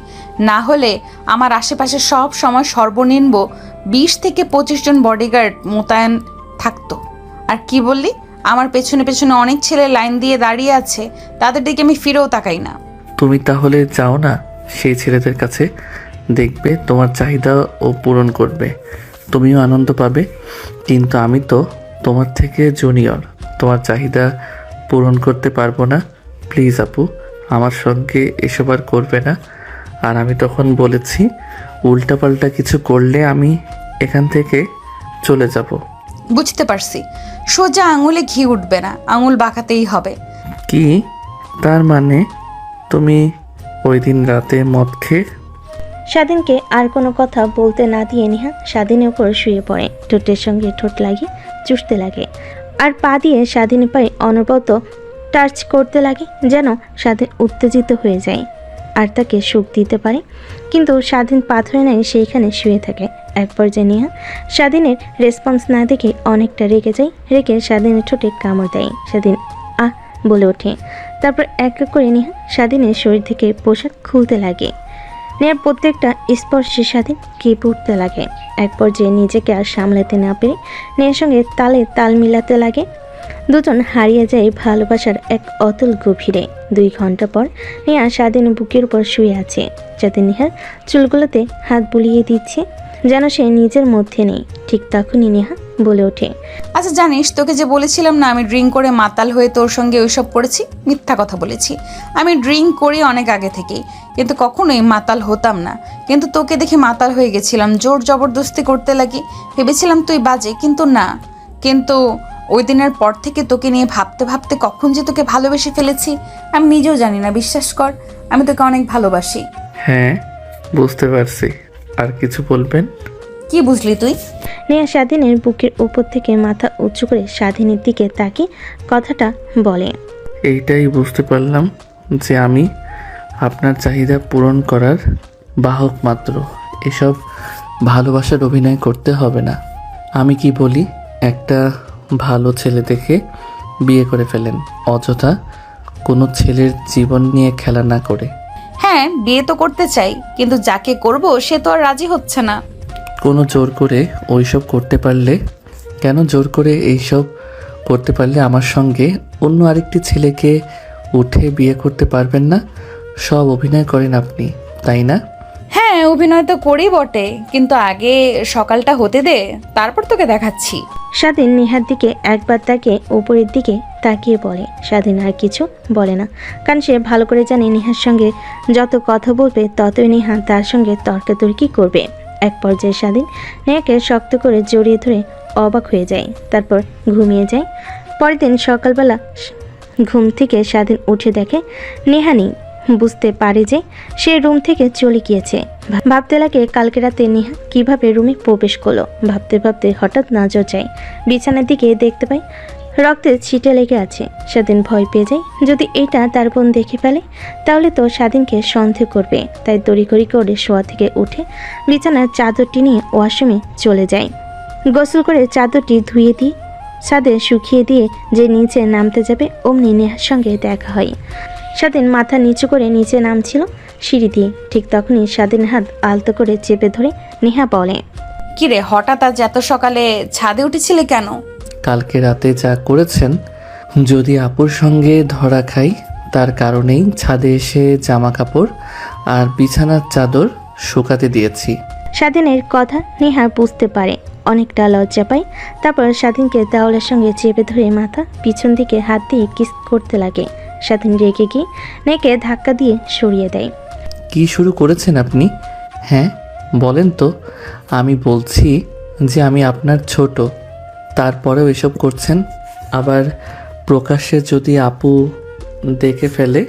না হলে আমার আশেপাশে সব সময় সর্বনিম্ন 20 থেকে 25 জন বডিগার্ড মোতায়েন থাকতো। আর কি বললি, আমার পেছনে পেছনে অনেক ছেলে লাইন দিয়ে দাঁড়িয়ে আছে, তাদের দিকে আমি ফিরেও তাকাই না। তুমি তাহলে যাও না সেই ছেলেদের কাছে, দেখবে তোমার চাহিদা ও পূরণ করবে, তুমিও আনন্দ পাবে। কিন্তু আমি তো তোমার থেকে জুনিয়র, তোমার চাহিদা পূরণ করতে পারবো না। প্লিজ আপু, আমার সঙ্গে এসব আর করবে না। আর আমি তখন বলেছি উল্টাপাল্টা কিছু করলে আমি এখান থেকে চলে যাব। বুঝতে পারছি, সোজা আঙুলে ঘি উঠবে না, আঙুল বাঁকাতেই হবে। কি তার মানে? তুমি ওই দিন রাতে মদ খেয়ে? স্বাধীনকে আর কোনো কথা বলতে না দিয়ে নেহা স্বাধীনের উপর শুয়ে পড়ে, ঠোঁটের সঙ্গে ঠোঁট লাগিয়ে চুষতে লাগে। আর পা দিয়ে স্বাধীনের পায়ে অনবরত টাচ করতে লাগে, যেন স্বাধীন উত্তেজিত হয়ে যায় আর তাকে সুখ দিতে পারে। কিন্তু স্বাধীন পাথরে নাই সেইখানে শুয়ে থাকে। এক পর্যায়ে নেহা স্বাধীনের রেসপন্স না দেখে অনেকটা রেগে যায়। রেগে স্বাধীনের ঠোঁটে কামড় দেয়। স্বাধীন আহ বলে ওঠে। তারপর এক এক করে নেহা স্বাধীনের শরীর থেকে পোশাক খুলতে লাগে। নেহার প্রত্যেকটা স্পর্শে স্বাধীন কেঁপে উঠতে লাগে। এক পর্যায়ে নিজেকে আর সামলাতে না পেরে নেহার সঙ্গে তালে তাল মিলাতে লাগে। দুজন হারিয়ে যায় ভালোবাসার এক অতল গভীরে। 2 ঘন্টা পর নেহা স্বাধীন বুকের উপর শুয়ে আছে। স্বাধীন নেহার চুলগুলোতে হাত বুলিয়ে দিচ্ছে, যেন সে নিজের মধ্যে নেই। ঠিক তখনই নেহা বলে ওঠে, আচ্ছা জানিস, তোকে যে বলেছিলাম না আমি ড্রিঙ্ক করে মাতাল হয়ে তোর সঙ্গে ওইসব করেছি, মিথ্যা কথা বলেছি। আমি ড্রিঙ্ক করি অনেক আগে থেকেই, কিন্তু কখনোই মাতাল হতাম না। কিন্তু তোকে দেখে মাতাল হয়ে গেছিলাম, জোর জবরদস্তি করতে লাগি। ভেবেছিলাম তুই বাজে, কিন্তু না। কিন্তু ওই দিনের পর থেকে তোকে নিয়ে ভাবতে ভাবতে কখন যে তোকে ভালোবেসে ফেলেছি আমি নিজেও জানি না। বিশ্বাস কর, আমি তোকে অনেক ভালোবাসি। হ্যাঁ, বুঝতে পারছি। আর কিছু বলবেন? কি বুঝলি তুই? নেহা স্বাধীনের বুকের উপর থেকে মাথা উঁচু করে স্বাধীনের দিকে তাকিয়ে কথাটা বলে, এইটাই বুঝতে পারলাম যে আমি আপনার চাহিদা পূরণ করার বাহক মাত্র। এসব ভালোবাসার অভিনয় করতে হবে না। আমি কি বলি, একটা ভালো ছেলে দেখে বিয়ে করে ফেলেন, অযথা কোনো ছেলের জীবন নিয়ে খেলা না করে। হ্যাঁ, বিয়ে তো করতে চাই, কিন্তু যাকে করব সে তো আর রাজি হচ্ছে না। কোনো জোর করে ওইসব করতে পারলে, কেন জোর করে এইসব করতে পারলে আমার সঙ্গে অন্য আরেকটি ছেলেকে উঠে বিয়ে করতে পারবেন না? সব অভিনয় করেন আপনি, তাই না? হ্যাঁ, অভিনয় তো করি বটে, কিন্তু আগে সকালটা হতে দে, তারপর তোকে দেখাচ্ছি। স্বাধীন নেহার দিকে একবার তাকিয়ে উপরের দিকে তাকিয়ে বলে। স্বাধীন আর কিছু বলে না, কারণ সে ভালো করে জানে নেহার সঙ্গে যত কথা বলবে ততই নেহা তার সঙ্গে তর্কাতর্কি করবে। এক পর্যায়ে স্বাধীন নেহাকে শক্ত করে জড়িয়ে ধরে অবাক হয়ে যায়, তারপর ঘুমিয়ে যায়। পরের দিন সকালবেলা ঘুম থেকে স্বাধীন উঠে দেখে নেহা নেই। বুঝতে পারে যে সে রুম থেকে চলে গিয়েছে। ভাবতে লাগে কালকে রাতে নেহা কিভাবে রুমে প্রবেশ করলো। ভাবতে ভাবতে হঠাৎ নজর যায় বিছানার দিকে, দেখতে পায় রক্তের ছিটে লেগে আছে। স্বাধীন ভয় পেয়ে যায়, যদি এটা তার বোন দেখে ফেলে তাহলে তো স্বাধীনকে সন্দেহ করবে। তাই তড়িঘড়ি করে শোয়া থেকে উঠে বিছানার চাদরটি নিয়ে ওয়াশরুমে চলে যায়। গোসল করে চাদরটি ধুয়ে দিয়ে ছাদে শুকিয়ে দিয়ে যে নিচে নামতে যাবে, অমনি নেহার সঙ্গে দেখা হয়। স্বাধীন মাথা নিচু করে নিচে নামছিল সিঁড়ি দিয়ে। ঠিক তখনই স্বাধীন হাত আলতো করে চেপে ধরে নেহা বলে, কিরে, হঠাৎ আজ এত সকালে ছাদে উঠেছিলে কেন? কালকে রাতে যা করেছেন, যদি আপুর সঙ্গে ধরা খাই তার কারণেই ছাদে এসে জামা কাপড় আর বিছানার চাদর শুকাতে দিয়েছি। স্বাধীনের কথা নেহা বুঝতে পারে, অনেকটা লজ্জা পায়। তারপর স্বাধীনকে দেওয়ালের সঙ্গে চেপে ধরে মাথা পিছন দিকে হাত দিয়ে কিস করতে লাগে। স্বাধীন রেগে গিয়ে নেকে ধাক্কা দিয়ে সরিয়ে দেয়। কি শুরু করেছেন আপনি? হ্যাঁ বলেন তো। আমি বলছি যে আমি আপনার ছোট, তারপরেও এসব করছেন। আবার প্রকাশ্যে যদি আপু দেখে ফেলে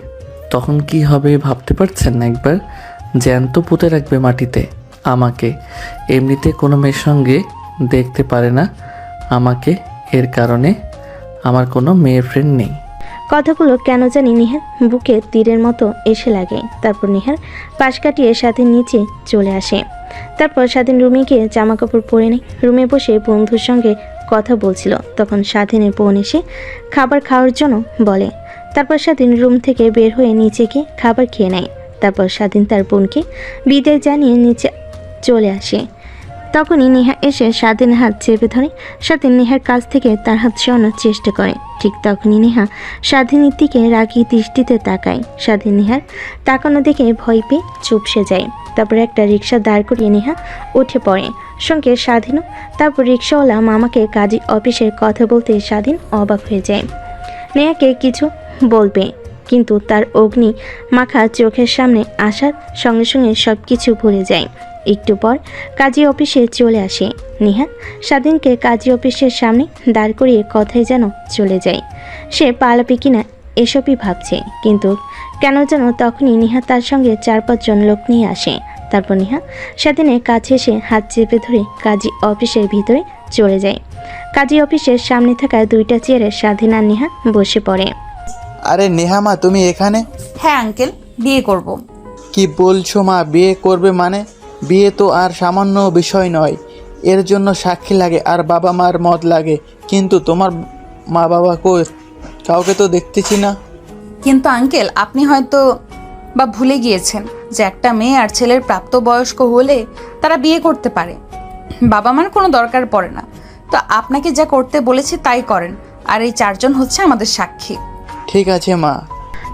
তখন কি হবে ভাবতে পারছেন না? একবার জ্যান্ত পুঁতে রাখবে মাটিতে আমাকে। এমনিতে কোনো মেয়ের সঙ্গে দেখতে পারে না আমাকে, এর কারণে আমার কোনো মেয়ে ফ্রেন্ড নেই। কথাগুলো কেন জানি নেহার বুকে তীরের মতো এসে লাগে। তারপর নেহার পাশ কাটিয়ে স্বাধীন নিচে চলে আসে। তারপর স্বাধীন রুমে গিয়ে জামা কাপড় পরে নেয়। রুমে বসে বন্ধুর সঙ্গে কথা বলছিল, তখন স্বাধীনের বোন এসে খাবার খাওয়ার জন্য বলে। তারপর স্বাধীন রুম থেকে বের হয়ে নিচে গিয়ে খাবার খেয়ে নেয়। তারপর স্বাধীন তার বোনকে বিদায় জানিয়ে নিচে চলে আসে। তখনই নেহা এসে স্বাধীনের হাত চেপে ধরে। স্বাধীন নেহার কাছ থেকে তার হাত সরানোর চেষ্টা করে। ঠিক তখনই নেহা স্বাধীনের দিকে রাগী দৃষ্টিতে তাকায়। স্বাধীন নেহার তাকানো দেখে ভয় পেয়ে চুপসে যায়। তারপর একটা রিক্সা দাঁড় করিয়ে নেহা উঠে পড়ে, সঙ্গে স্বাধীনও। তারপর রিক্সাওয়ালা মামাকে কাজী অফিসের কথা বলতে স্বাধীন অবাক হয়ে যায়। নেহাকে কিছু বলবে, কিন্তু তার অগ্নি মাখা চোখের সামনে আসার সঙ্গে সঙ্গে সব কিছু ভুলে যায়। একটু পর কাজী অফিসে চলে আসে নেহা। স্বাধীনকে কাজী অফিসের সামনে দাঁড় করিয়ে কথায় যেন চলে যায়। সে পালাবে কিনা এসবই ভাবছে, কিন্তু কেন যেন তখনই নেহা তার সঙ্গে 4-5 জন লোক নিয়ে আসে। তারপর নেহা স্বাধীনের কাছে এসে হাত চেপে ধরে কাজী অফিসের ভিতরে চলে যায়। কাজী অফিসের সামনে থাকা 2টা চেয়ারে স্বাধীন আর নেহা বসে পড়ে। আরে নেহা মা, তুমি এখানে? হ্যাঁ আঙ্কেল, বিয়ে করব। কি বলছো মা, বিয়ে করবে মানে? বিয়ে তো আর সামান্য বিষয় নয়, এর জন্য সাক্ষী লাগে আর বাবা মার মত লাগে। কিন্তু তোমার মা বাবা কই? কাউকে তো দেখতেছি না। কিন্তু আঙ্কেল, আপনি হয়তো বা ভুলে গিয়েছেন যে একটা মেয়ে আর ছেলের প্রাপ্তবয়স্ক হলে তারা বিয়ে করতে পারে, বাবা মার কোনো দরকার পড়ে না। তো আপনাকে যা করতে বলেছি তাই করেন, আর এই 4 জন হচ্ছে আমাদের সাক্ষী। ঠিক আছে মা।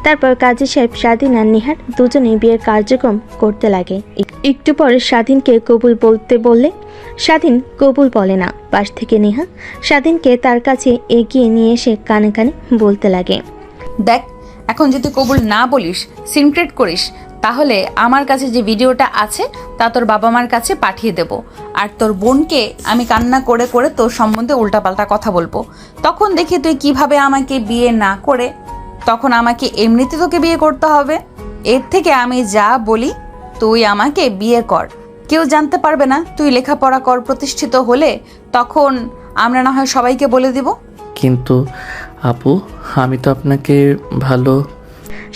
তারপর কাজী সাহেব স্বাধীন আর নেহার দুজনেই বিয়ের কার্যক্রম করতে লাগে। একটু পরে স্বাধীনকে কবুল বলতে বললে স্বাধীন কবুল বলে না। পাশ থেকে নেহা স্বাধীনকে তার কাছে এগিয়ে নিয়ে এসে কানে কানে বলতে লাগে, দেখ, এখন যদি কবুল না বলিস, সিনক্রেট করিস, তাহলে আমার কাছে যে ভিডিওটা আছে তা তোর বাবা মার কাছে পাঠিয়ে দেব। আর তোর বোনকে আমি কান্না করে করে তোর সম্বন্ধে উল্টাপাল্টা কথা বলবো। তখন দেখি তুই কিভাবে আমাকে বিয়ে না করে, তখন আমাকে এমনিতে তোকে বিয়ে করতে হবে। এর থেকে আমি যা বলি তুই আমাকে বিয়ে কর, কেউ জানতে পারবে না। তুই লেখাপড়া কর, প্রতিষ্ঠিত হলে তখন আমরা না হয় সবাইকে বলে দিব। কিন্তু আপু, আমি তো আপনাকে ভালো।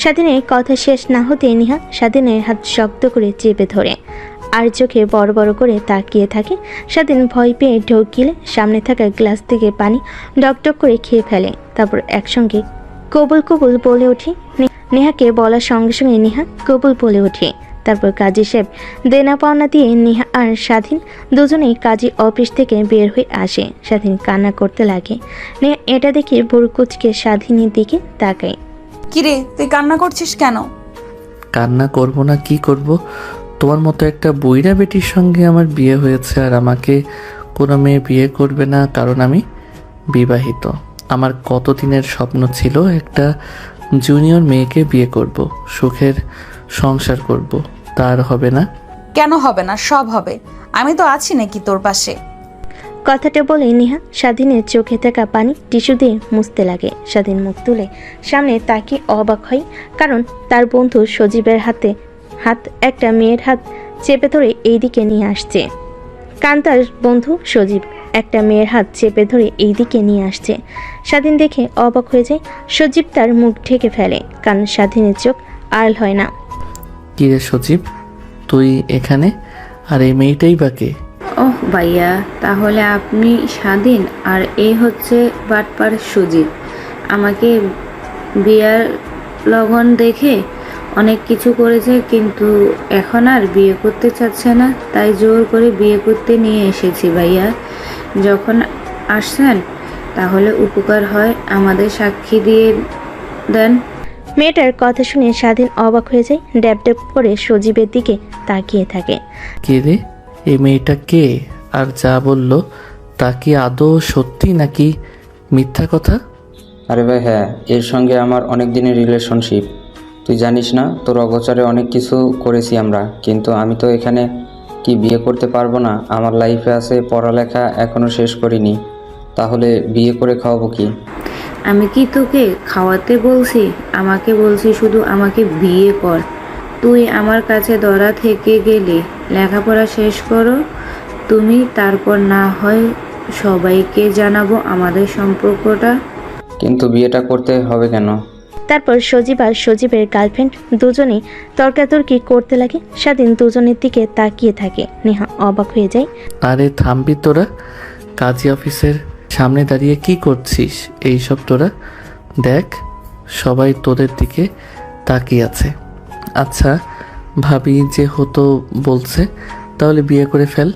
স্বাধীনের কথা শেষ না হতে নেহা স্বাধীনের হাত শক্ত করে চেপে ধরে আর চোখে বড় বড় করে তাকিয়ে থাকে। স্বাধীন ভয় পেয়ে ঢোক গিলে সামনে থাকা গ্লাস থেকে পানি ডকডক করে খেয়ে ফেলে। তারপর একসঙ্গে কবুল কবুল বলে ওঠে। নেহাকে বলার সঙ্গে সঙ্গে নেহা কবুল বলে ওঠে। তারপর কাজী সাহেব দেনা পাওনা দিয়ে নেহা আর স্বাধীন দুজনেই কাজী অফিস থেকে বের হয়ে আসে। স্বাধীন কান্না করতে লাগে। নেহা এটা দেখে ভুরু কুঁচকে স্বাধীনের দিকে তাকায়। কিরে, তুই কান্না করছিস কেন? কান্না করব না কি করব? তোমার মতো একটা বুইড়া বেটির সঙ্গে আমার বিয়ে হয়েছে, আর আমাকে কোনো মেয়ে বিয়ে করবে না কারণ আমি বিবাহিত। আমার কতদিনের স্বপ্ন ছিল একটা জুনিয়র মেয়েকে বিয়ে করব, সুখের সংসার করব। তার হবে না? কেন হবে না? সব হবে। আমি তো আছি নাকি তোর পাশে? কথাটা বলে নেহা স্বাধীনের চোখে থাকা পানি টিস্যু দিয়ে মুছতে লাগে। স্বাধীন মুখ তুলে সামনে তাকিয়ে অবাক হয়, কারণ তার বন্ধু সজীবের হাত একটা মেয়ের হাত চেপে ধরে এইদিকে নিয়ে আসছে। কান্তার বন্ধু সজীব একটা মেয়ের হাত চেপে ধরে এইদিকে নিয়ে আসছে। স্বাধীন দেখে অবাক হয়ে যায়। সজীব তার মুখ ঢেকে ফেলে, কারণ স্বাধীনের চোখ আড়াল হয় না। কি রে সজীব, তুই এখানে? আর এই মেয়েটাই বা কে? ওহ ভাইয়া, তাহলে আপনি স্বাধীন আর এই হচ্ছে বাটপার সুজিত। আমাকে বিয়ার লগন দেখে অনেক কিছু করেছে, কিন্তু এখন আর বিয়ে করতে চাচ্ছে না, তাই জোর করে বিয়ে করতে নিয়ে এসেছি ভাইয়া। যখন আসছেন তাহলে উপকার হয়, আমাদের সাক্ষী দিয়ে দেন। মেয়েটার কথা শুনে স্বাধীন অবাক হয়ে যায়। ড্যাব ড্যাব করে সজীবের দিকে তাকিয়ে থাকে। কে রে, এই মেয়েটা কে? আর যা বললো তা কি আদৌ সত্যি নাকি মিথ্যা কথা? আরে ভাই হ্যাঁ, এর সঙ্গে আমার অনেক দিনের রিলেশনশিপ। তুই জানিস না, তোর অগোচরে অনেক কিছু করেছি আমরা, কিন্তু আমি তো এখানে কি বিয়ে করতে পারবো না? আমার লাইফে আছে, পড়ালেখা এখনও শেষ করিনি, তাহলে বিয়ে করে খাওয়াবো কি? আমি কি তোকে খাওয়াতে বলছি? আমাকে বলছি শুধু আমাকে বিয়ে কর। তুই আমার কাছে ধরা থেকে গেলে লেখাপড়া শেষ করো তুমি, তারপর না হয় সবাইকে জানাবো আমাদের সম্পর্কটা। কিন্তু বিয়েটা করতে হবে কেন? তারপর সজীব আর সজীবের গার্লফ্রেন্ড দুজনেই তর্কাতর্কি করতে লাগে। স্বাধীন দুজনের দিকে তাকিয়ে থাকে। নেহা অবাক হয়ে যায়। আরে থামবি তোরা? কাজী অফিসের সামনে দাঁড়িয়ে কি করছিস এইসব? তোরা দেখ, সবাই তোদের দিকে তাকিয়ে আছে। আচ্ছা, ভাবি যে হতো বলছে, তাহলে বিয়ে করে ফেল।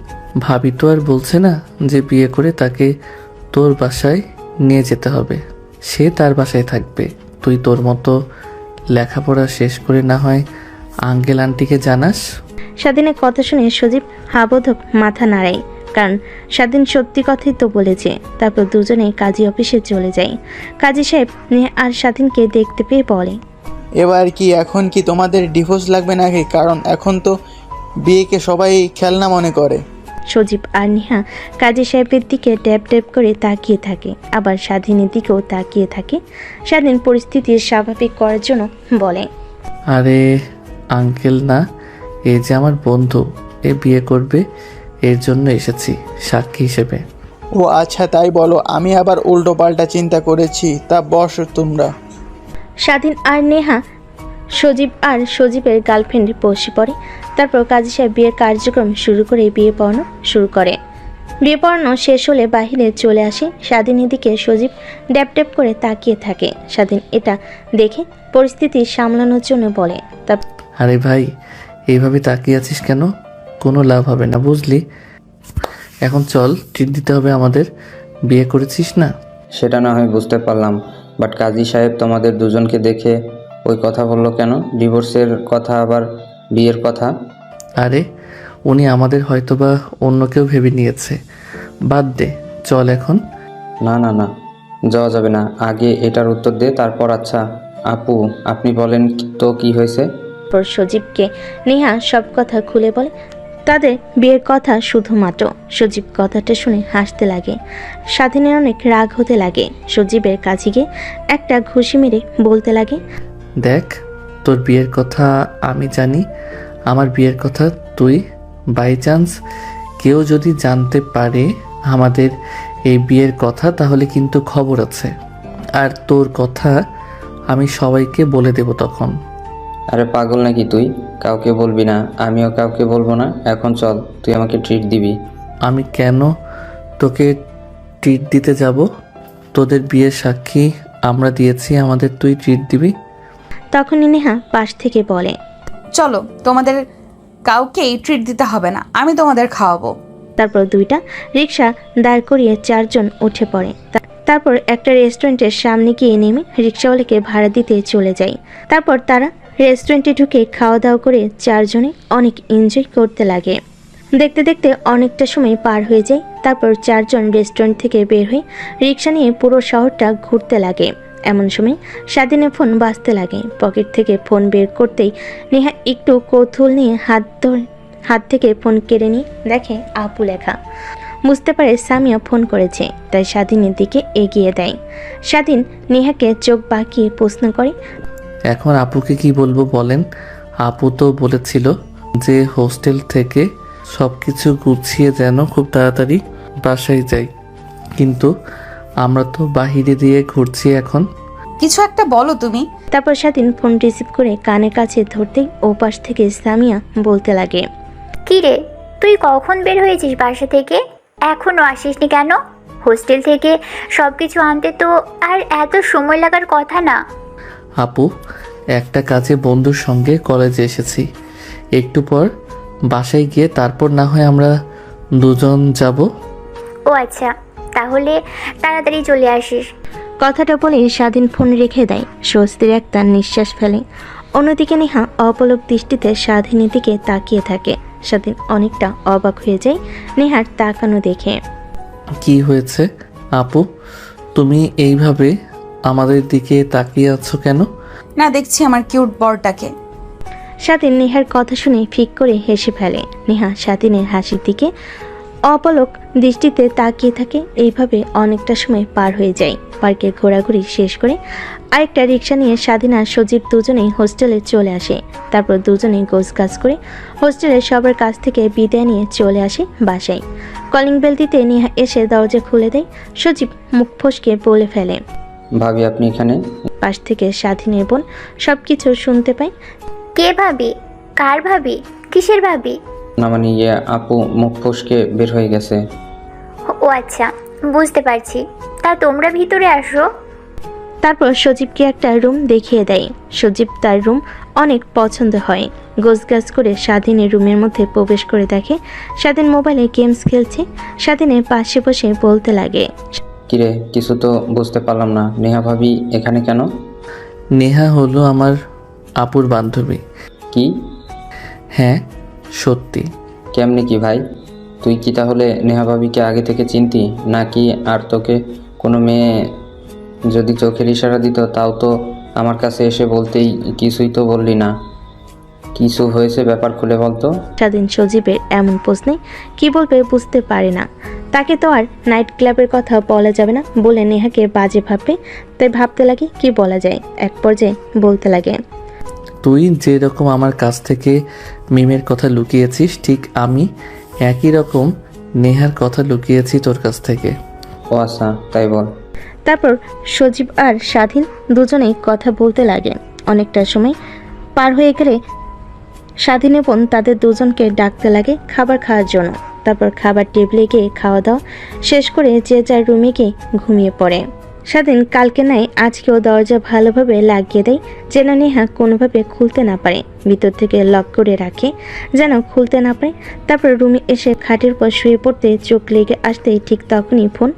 ভাবি তো আর বলছে না যে বিয়ে করে তাকে তোর বাসায় নিয়ে যেতে হবে, সে তার বাসায় থাকবে। তুই তোর মতো লেখাপড়া শেষ করে না হয় আঙ্কেল আন্টিকে জানাস। স্বাধীনের কথা শুনে সজীব হাবোধক মাথা নাড়ায়, কারণ স্বাধীন সত্যি কথাই তো বলেছে। তারপর দুজনে কাজী অফিসে চলে যায়। কাজী সাহেব নেহা আর স্বাধীনকে দেখতে পেয়ে বলে, এবার কি এখন কি তোমাদের ডিভোর্স লাগবে নাকি? কারণ এখন তো বিয়েকে সবাই খেলনা মনে করে। সজীব আর নেহা কাজী সাহেবের দিকে ড্যাব ড্যাব করে তাকিয়ে থাকে, আবার স্বাধীনের দিকেও তাকিয়ে থাকে। স্বাধীন পরিস্থিতি স্বাভাবিক করার জন্য বলে, আরে আঙ্কেল না, এই যে আমার বন্ধু, এ বিয়ে করবে, এর জন্য এসেছি সাক্ষী হিসেবে। ও আচ্ছা, তাই বলো। আমি আবার উল্টো পাল্টা চিন্তা করেছি। তা বসো তোমরা। স্বাধীন আর নেহা সজীব আর সজীবের গার্লফ্রেন্ডে বসে পড়ে। তারপর কাজী সাহেব বিয়ের কার্যক্রম শুরু করে বিয়ে পড়ানো শুরু করে। বিয়ে পড়ানো শেষ হলে বাহিরে চলে আসে। স্বাধীনের দিকে সজীব ড্যাপ ড্যাপ করে তাকিয়ে থাকে। স্বাধীন এটা দেখে পরিস্থিতি সামলানোর জন্য বলে, আরে ভাই, এইভাবে তাকিয়ে আছিস কেন? কোনো লাভ হবে না, বুঝলি? এখন চল, ট্রিট দিতে হবে আমাদের। বিয়ে করেছিস না? সেটা না হয় বুঝতে পারলাম, বাট কাজী সাহেব তোমাদের দুজনকে দেখে ওই কথা বললো কেন? ডিভোর্সের কথা, আবার বিয়ের কথা। আরে উনি আমাদের হয়তোবা অন্য কেউ ভেবে নিয়েছে। বাদ দে, চল এখন। না না না, যাওয়া যাবে না। আগে এটার উত্তর দে, তারপর। আচ্ছা আপু, আপনি বলেন তো কি হয়েছে? তারপর সজীবকে নেহা সব কথা খুলে বলে তাদের বিয়ের কথা। শুধুমাত্র সজীব কথাটা শুনে হাসতে লাগে। স্বাধীনের অনেক রাগ হতে লাগে। সজীবের কাছে গিয়ে একটা ঘুষি মেরে বলতে লাগে, দেখ, তোর বিয়ের কথা আমি জানি, আমার বিয়ের কথা তুই। বাই চান্স কেউ যদি জানতে পারে আমাদের এই বিয়ের কথা, তাহলে কিন্তু খবর আছে। আর তোর কথা আমি সবাইকে বলে দেব তখন। আরে পাগল নাকি তুই? কাউকে বলবি না, আমিও কাউকে বলবো না। এখন চল, তুই আমাকে ট্রিট দিবি। আমি কেন তোকে ট্রিট দিতে যাব? তোদের বিয়ের সাক্ষী আমরা দিয়েছি, আমাদের তুই ট্রিট দিবি? তখনই নেহা পাশ থেকে বলে, চলো, তোমাদের কাউকেই ট্রিট দিতে হবে না, আমি তোমাদের খাওয়াবো। তারপর দুইটা রিক্সা দাঁড় করিয়ে চারজন উঠে পড়ে। তারপর একটা রেস্টুরেন্টের সামনে গিয়ে নেমে রিক্সাওয়ালাকে ভাড়া দিতে চলে যায়। তারপর তারা রেস্টুরেন্টে ঢুকে খাওয়া দাওয়া করে চারজনে অনেক এনজয় করতে লাগে। দেখতে দেখতে অনেকটা সময় পার হয়ে যায়। তারপর চারজন রেস্টুরেন্ট থেকে বের হয়ে রিক্সা নিয়ে পুরো শহরটা ঘুরতে লাগে। এমন সময় স্বাধীনের ফোন বাজতে লাগে। পকেট থেকে ফোন বের করতেই নেহা একটু কৌতূহল নিয়ে হাত থেকে ফোন কেড়ে নিয়ে দেখে আপু লেখা। বুঝতে পারে সামিয়া ফোন করেছে, তাই স্বাধীনের দিকে এগিয়ে দেয়। স্বাধীন নেহাকে চোখ বাঁকিয়ে প্রশ্ন করে, এখন আপুকে কি বলবো বলেন? আপু তো বলেছিল যে হোস্টেল থেকে সব কিছু গুছিয়ে যেন খুব তাড়াতাড়ি বাসায় যাই, কিন্তু আমরা তো বাহিরে দিয়ে ঘুরছি এখন। কিছু একটা বলো তুমি। তারপর স্বাধীন ফোন রিসিভ করে কানের কাছে ধরতেই ওপাশ থেকে সামিয়া বলতে লাগে, কি রে, তুই কখন বের হয়েছিস বাসা থেকে? এখনো আসিসনি কেন? হোস্টেল থেকে সব কিছু আনতে তো আর এত সময় লাগার কথা না। আপু, একটা কাজে বন্ধুর সঙ্গে কলেজে এসেছি, একটু পর বাসায় গিয়ে তারপর না হয় আমরা দুজন যাব। ও আচ্ছা, তাহলে তাড়াতাড়ি চলে আসিস। কথাটা বলে স্বাধীন ফোন রেখে দেয়। স্বস্তির একটা নিঃশ্বাস ফেলে। অন্যদিকে নেহা অপলক দৃষ্টিতে স্বাধীনের দিকে তাকিয়ে থাকে। স্বাধীন অনেকটা অবাক হয়ে যায় নেহার তাকানো দেখে। কি হয়েছে আপু, তুমি এইভাবে আমাদের দিকে তাকিয়ে আছো কেন? না, দেখছি আমার কিউট বরটাকে। স্বাধীন নেহার কথা শুনে ফিক করে হেসে ফেলে। নেহা স্বাধীনের হাসির দিকে অপলক দৃষ্টিতে তাকিয়ে থাকে। এইভাবে অনেকটা সময় পার হয়ে যায়। পার্কে ঘোরাঘুরি শেষ করে আরেকটা রিক্সা নিয়ে স্বাধীন আর সজীব দুজনেই হোস্টেলে চলে আসে। তারপর দুজনেই গোছগাছ করে হোস্টেলের সবার কাছ থেকে বিদায় নিয়ে চলে আসে বাসায়। কলিং বেল দিতে নেহা এসে দরজা খুলে দেয়। সজীব মুখ ফসকে বলে ফেলে, ভাবি আপনি এখানে? পাশ থেকে স্বাধীনের বোন সবকিছু শুনতে পায়। কে ভাবি? কার ভাবি? কিসের ভাবি? না মানে আপু মুখ ফসকে বের হয়ে গেছে। ও আচ্ছা, বুঝতে পারছি। তা তোমরা ভিতরে আসো। তারপর সজীবকে একটা রুম দেখিয়ে দেয়। সজীব তার রুম অনেক পছন্দ হয়। গোছগাছ করে স্বাধীনের রুমের মধ্যে প্রবেশ করে দেখে স্বাধীন মোবাইলে গেমস খেলছে। স্বাধীনের পাশে বসে বলতে লাগে, কিরে, কিছু তো বুঝতে পারলাম না। নেহা ভাবি এখানে কেন? নেহা হলো আমার আপুর বান্ধবী। কি? হ্যাঁ সত্যি। কেমনে কি ভাই? তুই কি তাহলে নেহা ভাবিকে আগে থেকে চিনতি নাকি? আর তোকে কোনো মেয়ে যদি চোখের ইশারা দিত তাও তো আমার কাছে এসে বলতেই, কিছুই তো বললি না। কিছু হয়েছে, ব্যাপার খুলে বলতো। স্বাধীন সজীবের এমন প্রশ্নে কি বলবে বুঝতে পারে না। তাকে তো আর নাইট ক্লাবের কথা বলা যাবে না বলে নেহাকে বাজে ভাববে, তাই ভাবতে লাগে কি বলা যায়। এক পর্যায়ে বলতে লাগে, তুই যেরকম আমার কাছ থেকে মিমের কথা লুকিয়েছিস, ঠিক আমি একই রকম নেহার কথা লুকিয়েছি তোর কাছ থেকে। ও আচ্ছা, তাই বল। তারপর সজীব আর স্বাধীন দুজনেই কথা বলতে লাগে। অনেকটা সময় পার হয়ে গেলে স্বাধীন এবং তাদের দুজনকে ডাকতে লাগে খাবার খাওয়ার জন্য। তারপর খাবার টেবিলে গিয়ে খাওয়া দাওয়া শেষ করে যে যার রুমে গিয়ে ঘুমিয়ে পড়ে। স্বাধীন কালকে নাই আজকেও দরজা ভালোভাবে লাগিয়ে দেয়, যেন নেহা কোনোভাবে খুলতে না পারে। ভিতর থেকে লক করে রাখে যেন খুলতে না পারে। তারপর রুমে এসে খাটের উপর শুয়ে পড়তে চোখ লেগে আসতেই ঠিক তখনই ফোন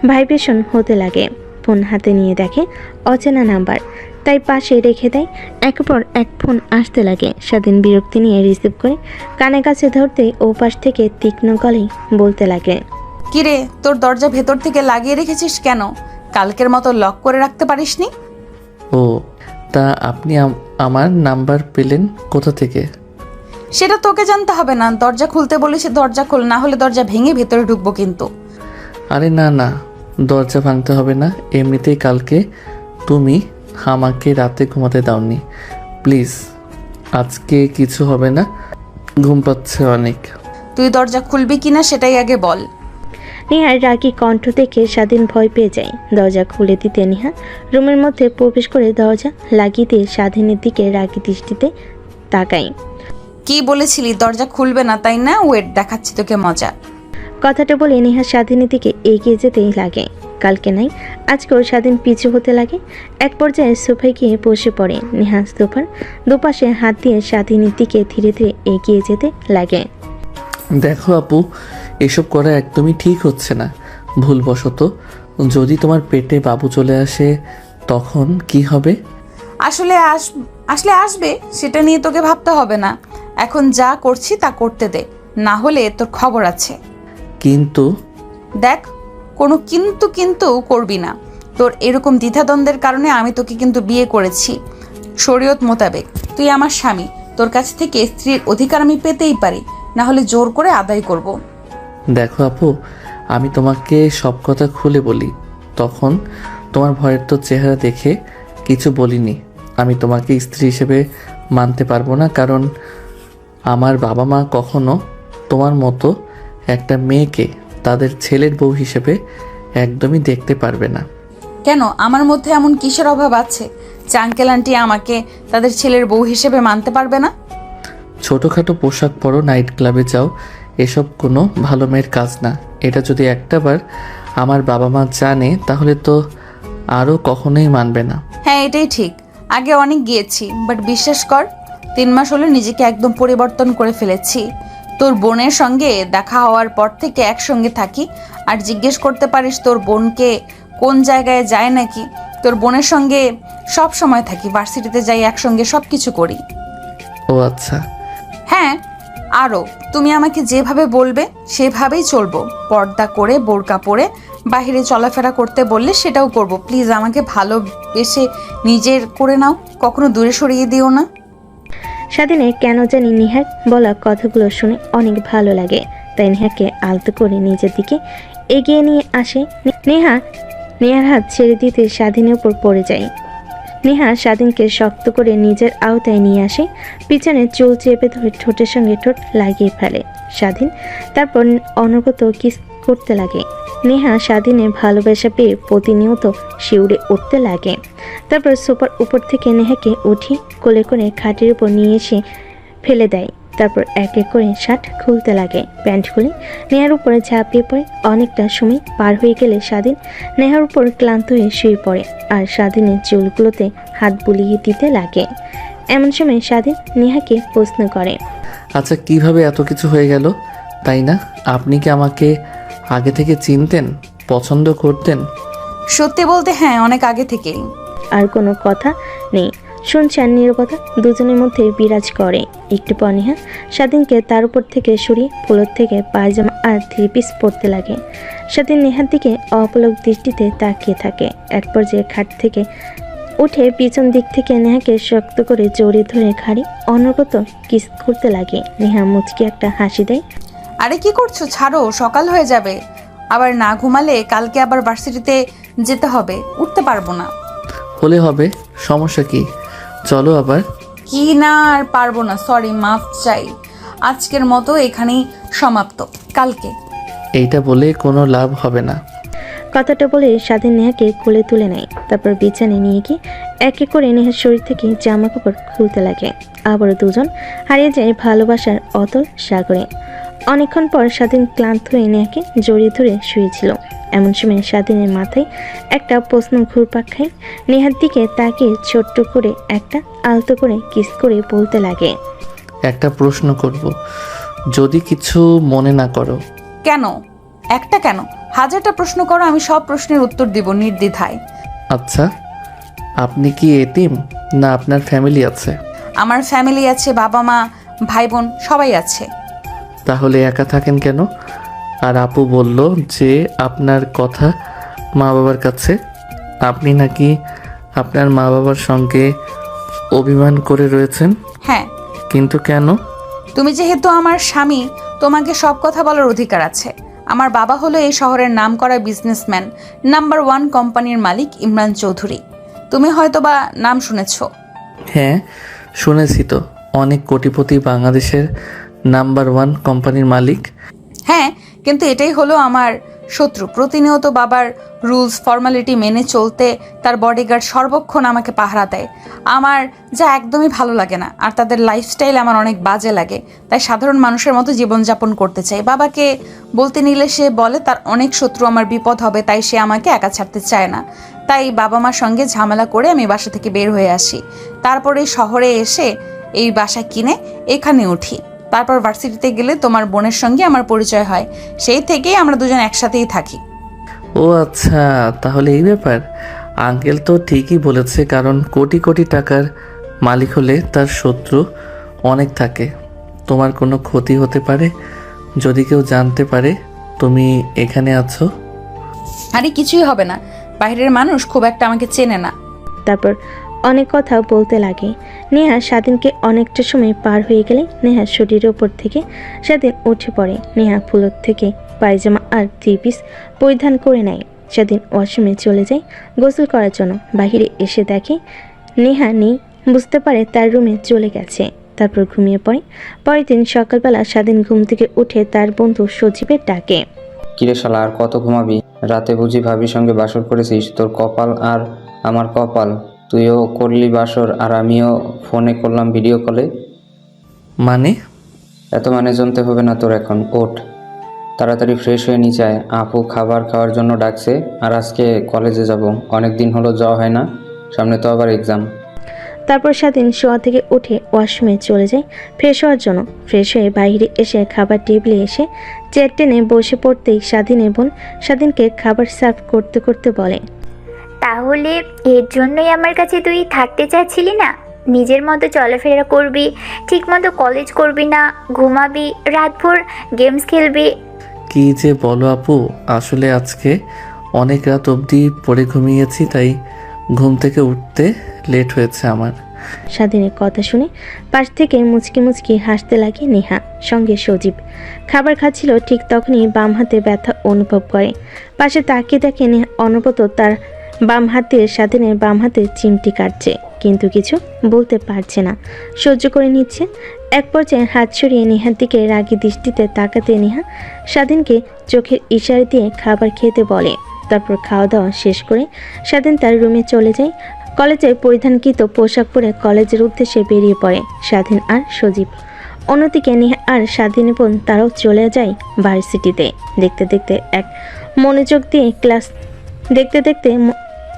ভাইব্রেশন হতে লাগে। ফোন হাতে নিয়ে দেখে অচেনা নাম্বার, তাই পাশে রেখে দেয়। একের পর এক ফোন আসতে লাগে। স্বাধীন বিরক্তি নিয়ে রিসিভ করে কানে কাছে ধরতেই ও পাশ থেকে তীক্ষ্ণ গলায় বলতে লাগে, কিরে, তোর দরজা ভেতর থেকে লাগিয়ে রেখেছিস কেন? কালকের মতো লক করে রাখতে পারিসনি? ও, তা আপনি আমার নাম্বার পেলেন কোথা থেকে? সেটা তোকে জানতে হবে না। দরজা খুলতে বলেছি, দরজা খোল, না হলে দরজা ভেঙে ভেতরে ঢুকবো কিন্তু। আরে না না, দরজা ভাঙতে হবে না। এমনিতেই কালকে তুমি আমাকে রাতে ঘুমাতে দাওনি। প্লিজ, আজকে কিছু হবে না, ঘুম পাচ্ছে অনেক। তুই দরজা খুলবি কিনা সেটাই আগে বল। নেহার রাগী কণ্ঠ দেখে স্বাধীন ভয় পেয়ে যায়। দরজা খুলে দিতে নেহা রুমের মধ্যে প্রবেশ করে দরজা লাগিয়ে দিয়ে স্বাধীনের দিকে রাগী দৃষ্টিতে তাকায়। কি বলেছিলি দরজা খুলবে না, তাই না? ওয়েট, দেখাচ্ছি তোকে মজা। কথাটা বলে নেহা স্বাধীনের দিকে এগিয়ে যেতেই লাগে। কালকে নাই আজকেও স্বাধীন পিছু হতে লাগে। এক পর্যায়ে সোফায় গিয়ে বসে পড়ে। নেহা সোফার দুপাশে হাত দিয়ে স্বাধীনের দিকে ধীরে ধীরে এগিয়ে যেতে লাগে। দেখো আপু, এসব করা একদমই ঠিক হচ্ছে না। ভুলবশত যদি তোমার পেটে বাবু চলে আসে তখন কি হবে? আসলে আসবে, সেটা নিয়ে তোকে ভাবতে হবে না। এখন যা করছি তা করতে দে, না হলে তোর খবর আছে। কিন্তু দেখ, কোনো কিন্তু করবি না। তোর এরকম দ্বিধাদ্বন্দ্বের কারণে আমি তোকে কিন্তু বিয়ে করেছি শরীয়ত মোতাবেক। তুই আমার স্বামী, তোর কাছ থেকে স্ত্রীর অধিকার আমি পেতেই পারি, না হলে জোর করে আদায় করব। দেখো আপু, আমি তোমাকে সব কথা খুলে বলি, তখন তোমার ভয়ের তো চেহারা দেখে কিছু বলিনি। আমি তোমাকে স্ত্রী হিসেবে মানতে পারবো না, কারণ আমার বাবা মা কখনো তোমার মতো একটা মেয়েকে তাদের ছেলের বউ হিসেবে একদমই দেখতে পারবে না। কেন, আমার মধ্যে এমন কিসের অভাব আছে যে আঙ্কেল আন্টি আমাকে তাদের ছেলের বউ হিসেবে মানতে পারবে না? ছোটোখাটো পোশাক পরো, নাইট ক্লাবে যাও, এসব কোনো ভালো মেয়ের কাজ না। এটা যদি একটাবার আমার বাবা মা জানে তাহলে তো আরও কখনোই মানবে না। হ্যাঁ, এটাই ঠিক। আগে অনেক গিয়েছি, বাট বিশ্বাস কর 3 মাস হলো নিজেকে একদম পরিবর্তন করে ফেলেছি। তোর বোনের সঙ্গে দেখা হওয়ার পর থেকে একসঙ্গে থাকি। আর জিজ্ঞেস করতে পারিস তোর বোনকে কোন জায়গায় যায় নাকি? তোর বোনের সঙ্গে সব সময় থাকি, ভার্সিটিতে যাই একসঙ্গে, সব কিছু করি। ও আচ্ছা। হ্যাঁ, আরও তুমি আমাকে যেভাবে বলবে সেভাবেই চলবো। পর্দা করে বোরকা পরে বাইরে চলাফেরা করতে বললে সেটাও করব। প্লিজ আমাকে ভালোবেসে নিজের করে নাও, কখনো দূরে সরিয়ে দিও না। স্বাধীনের কেন জানি নেহার বলা কথাগুলো শুনে অনেক ভালো লাগে, তাই নেহাকে আলতো করে নিজের দিকে এগিয়ে নিয়ে আসে। নেহার হাত ছেড়ে দিতে স্বাধীনের উপর পড়ে যায়। নেহা স্বাধীনকে শক্ত করে নিজের আওতায় নিয়ে আসে, পিছনে চুল চেপে ধরে ঠোঁটের সঙ্গে ঠোঁট লাগিয়ে ফেলে স্বাধীন। তারপর অনবরত কিস করতে লাগে। নেহা স্বাধীনের ভালোবাসা পেয়ে প্রতিনিয়ত শিউরে উঠতে লাগে। তারপর সোফার উপর থেকে নেহাকে উঠে কোলে করে খাটের উপর নিয়ে এসে ফেলে দেয়। তারপর এক এক করে শার্ট খুলতে লাগে। প্যান্ট খুলে নেহার উপরে ঝাঁপিয়ে পড়ে। অনেকটা সময় পার হয়ে গেলে স্বাধীন নেহার উপর ক্লান্ত হয়ে শুয়ে পড়ে আর স্বাধীনের চুলগুলোতে হাত বুলিয়ে দিতে লাগে। এমন সময় স্বাধীন নেহাকে প্রশ্ন করে, আচ্ছা, কিভাবে এত কিছু হয়ে গেল, তাই না? আপনি কি আমাকে আগে থেকে চিনতেন, পছন্দ করতেন? সত্যি বলতে হ্যাঁ, অনেক আগে থেকেই। আর কোনো কথা নেই। শুনছেন নীরবতা দুজনের মধ্যে বিরাজ করে। একটু পর নেহা স্বাধীনকে তার উপর থেকে সরিয়ে ফ্লোর থেকে পায়জামা আর 3 পিস পরতে লাগে। স্বাধীন নেহার দিকে অপলক দৃষ্টিতে তাকিয়ে থাকে। এক পর্যায়ে খাট থেকে উঠে পিছন দিক থেকে নেহাকে শক্ত করে জড়িয়ে ধরে ঘাড়ি অনবরত কিস করতে লাগে। নেহা মুচকি একটা হাসি দেয়। আরে কি করছো, ছাড়ো, সকাল হয়ে যাবে। আবার না ঘুমালে কালকে আবার ভার্সিটিতে যেতে হবে, উঠতে পারবো না। হলে হবে, সমস্যা কি? চলো আবার। কি না আর পারবো না, সরি, মাফ চাই। আজকের মতো এখানেই সমাপ্ত, কালকে। এইটা বলে কোনো লাভ হবে না। কথাটা বলে স্বাধীন নেহাকে কোলে তুলে নেয়। তারপর বিছানায় নিয়ে গিয়ে এক এক করে নেহার শরীর থেকে জামা কাপড় খুলতে লাগে। আবারও দুজন হারিয়ে যায় ভালোবাসার অতল সাগরে। অনেকক্ষণ পর স্বাধীন ক্লান্ত হয়ে নেহাকে জড়িয়ে ধরে শুয়েছিল। এমন সময় স্বাধীনের মাথায় একটা প্রশ্ন ঘুরপাক খায়। নেহার দিকে তাকিয়ে ছোট্ট করে একটা আলতো করে কিস করে বলতে লাগে, একটা প্রশ্ন করব, যদি কিছু মনে না করো। কেন? একটা কেন, হাজারটা প্রশ্ন করো, আমি সব প্রশ্নের উত্তর দিব নির্দ্বিধায়। আচ্ছা, আপনি কি এতিম না আপনার ফ্যামিলি আছে? আমার ফ্যামিলি আছে, বাবা মা ভাই বোন সবাই আছে। তাহলে একা থাকেন কেন? আর আপু বলল যে আপনার কথা মা বাবার কাছে, আপনি নাকি আপনার মা বাবার সঙ্গে অভিমান করে রয়েছেন। হ্যাঁ। কিন্তু কেন? তুমি যেহেতু আমার স্বামী, তোমাকে সব কথা বলার অধিকার আছে। আমার বাবা হলো এই শহরের নামকরা বিজনেসম্যান, নাম্বার 1 কোম্পানির মালিক ইমরান চৌধুরী। তুমি হয়তোবা নাম শুনেছো। হ্যাঁ, শুনেছি তো, অনেক কোটিপতি বাংলাদেশের নাম্বার 1 কোম্পানির মালিক। হ্যাঁ, কিন্তু এটাই হলো আমার শত্রু। প্রতিনিয়ত বাবার রুলস ফর্মালিটি মেনে চলতে তার বডিগার্ড সর্বক্ষণ আমাকে পাহারা দেয়, আমার যা একদমই ভালো লাগে না। আর তাদের লাইফস্টাইল আমার অনেক বাজে লাগে, তাই সাধারণ মানুষের মতো জীবনযাপন করতে চাই। বাবাকে বলতে নিলে সে বলে তার অনেক শত্রু, আমার বিপদ হবে, তাই সে আমাকে একা ছাড়তে চায় না। তাই বাবা মার সঙ্গে ঝামেলা করে আমি বাসা থেকে বের হয়ে আসি। তারপরে শহরে এসে এই বাসা কিনে এখানে উঠি। তারপর ভার্সিটিতে গেলে তোমার বোনের সঙ্গে আমার পরিচয় হয়, সেই থেকেই আমরা দুজন একসাথেই থাকি। ও আচ্ছা, তাহলে এই ব্যাপার। আঙ্কেল তো ঠিকই বলেছে, কারণ কোটি কোটি টাকার মালিক হলে তার শত্রু অনেক থাকে। তোমার কোনো ক্ষতি হতে পারে যদি কেউ জানতে পারে তুমি এখানে আছো। আরে কিছুই হবে না, বাইরের মানুষ খুব একটা আমাকে চেনে না। তারপর অনেক কথা বলতে লাগে। নেহা স্বাধীনকে অনেকটা সময় পার হয়ে গেলে নেহার শরীরের ওপর থেকে স্বাধীন উঠে পড়ে। নেহা ফুলোর থেকে পায়জামা আর 3 পিস পরিধান করে নেয়। স্বাধীন ওয়াশরুমে চলে যায় গোসল করার জন্য। বাহিরে এসে দেখে নেহা নেই, বুঝতে পারে তার রুমে চলে গেছে। তারপর ঘুমিয়ে পড়ে। পরের দিন সকালবেলা স্বাধীন ঘুম থেকে উঠে তার বন্ধু সজীবের ডাকে, কিরে শালা, আর কত ঘুমাবি? রাতে বুঝি ভাবির সঙ্গে বাসর করেছিস? তোর কপাল আর আমার কপাল, তুইও করলি বাসর আর আমিও ফোনে করলাম ভিডিও কলে। মানে? এত মানে জানতে হবে না তোর এখন, ওঠ তাড়াতাড়ি ফ্রেশ হয়ে নিচে আয়। আপু খাবার খাওয়ার জন্য ডাকছে, আর আজকে কলেজে যাব, অনেক দিন হলো যাওয়া হয় না, সামনে তো আবার এক্সাম। তারপর স্বাধীন শোয়া থেকে উঠে ওয়াশরুমে চলে যায় ফ্রেশ হওয়ার জন্য। ফ্রেশ হয়ে বাইরে এসে খাবার টেবিলে এসে চেয়ার টেনে বসে পড়তেই স্বাধীনের বোন স্বাধীনকে খাবার সার্ভ করতে করতে বলে, তাহলে এর জন্যই আমার কাছে তুই থাকতে চাচ্ছিলি না? নিজের মতো চলাফেরা করবি, ঠিক মতো কলেজ করবি না, ঘুমাবি, রাতভর গেমস খেলবি। কি যে বলো আপু, আসলে আজকে অনেক রাত অবধি পড়ে ঘুমিয়েছি, তাই ঘুম থেকে উঠতে লেট হয়েছে আমার। স্বাধীনের কথা শুনে পাশ থেকে মুচকি মুচকি হাসতে লাগে নেহা। সঙ্গে সজীব খাবার খাচ্ছিল। ঠিক তখনই বাম হাতে ব্যথা অনুভব করে। পাশে তাকিয়ে দেখে নেহা অনবরত তার বাম হাতের স্বাধীনের বাম হাতে চিমটি কাটছে, কিন্তু কিছু বলতে পারছে না, সহ্য করে নিচ্ছে। এক পর্যায়ে হাত সরিয়ে নেহার দিকে রাগী দৃষ্টিতে তাকাতে নেহা স্বাধীনকে চোখের ইশারা দিয়ে খাবার খেতে বলে। তারপর খাওয়া দাওয়া শেষ করে স্বাধীন তার রুমে চলে যায়। কলেজে পরিধানকৃত পোশাক পরে কলেজের উদ্দেশ্যে বেরিয়ে পড়ে স্বাধীন আর সজীব। অন্যদিকে নেহা আর স্বাধীনের বোন তারাও চলে যায় ভার্সিটিতে। দেখতে দেখতে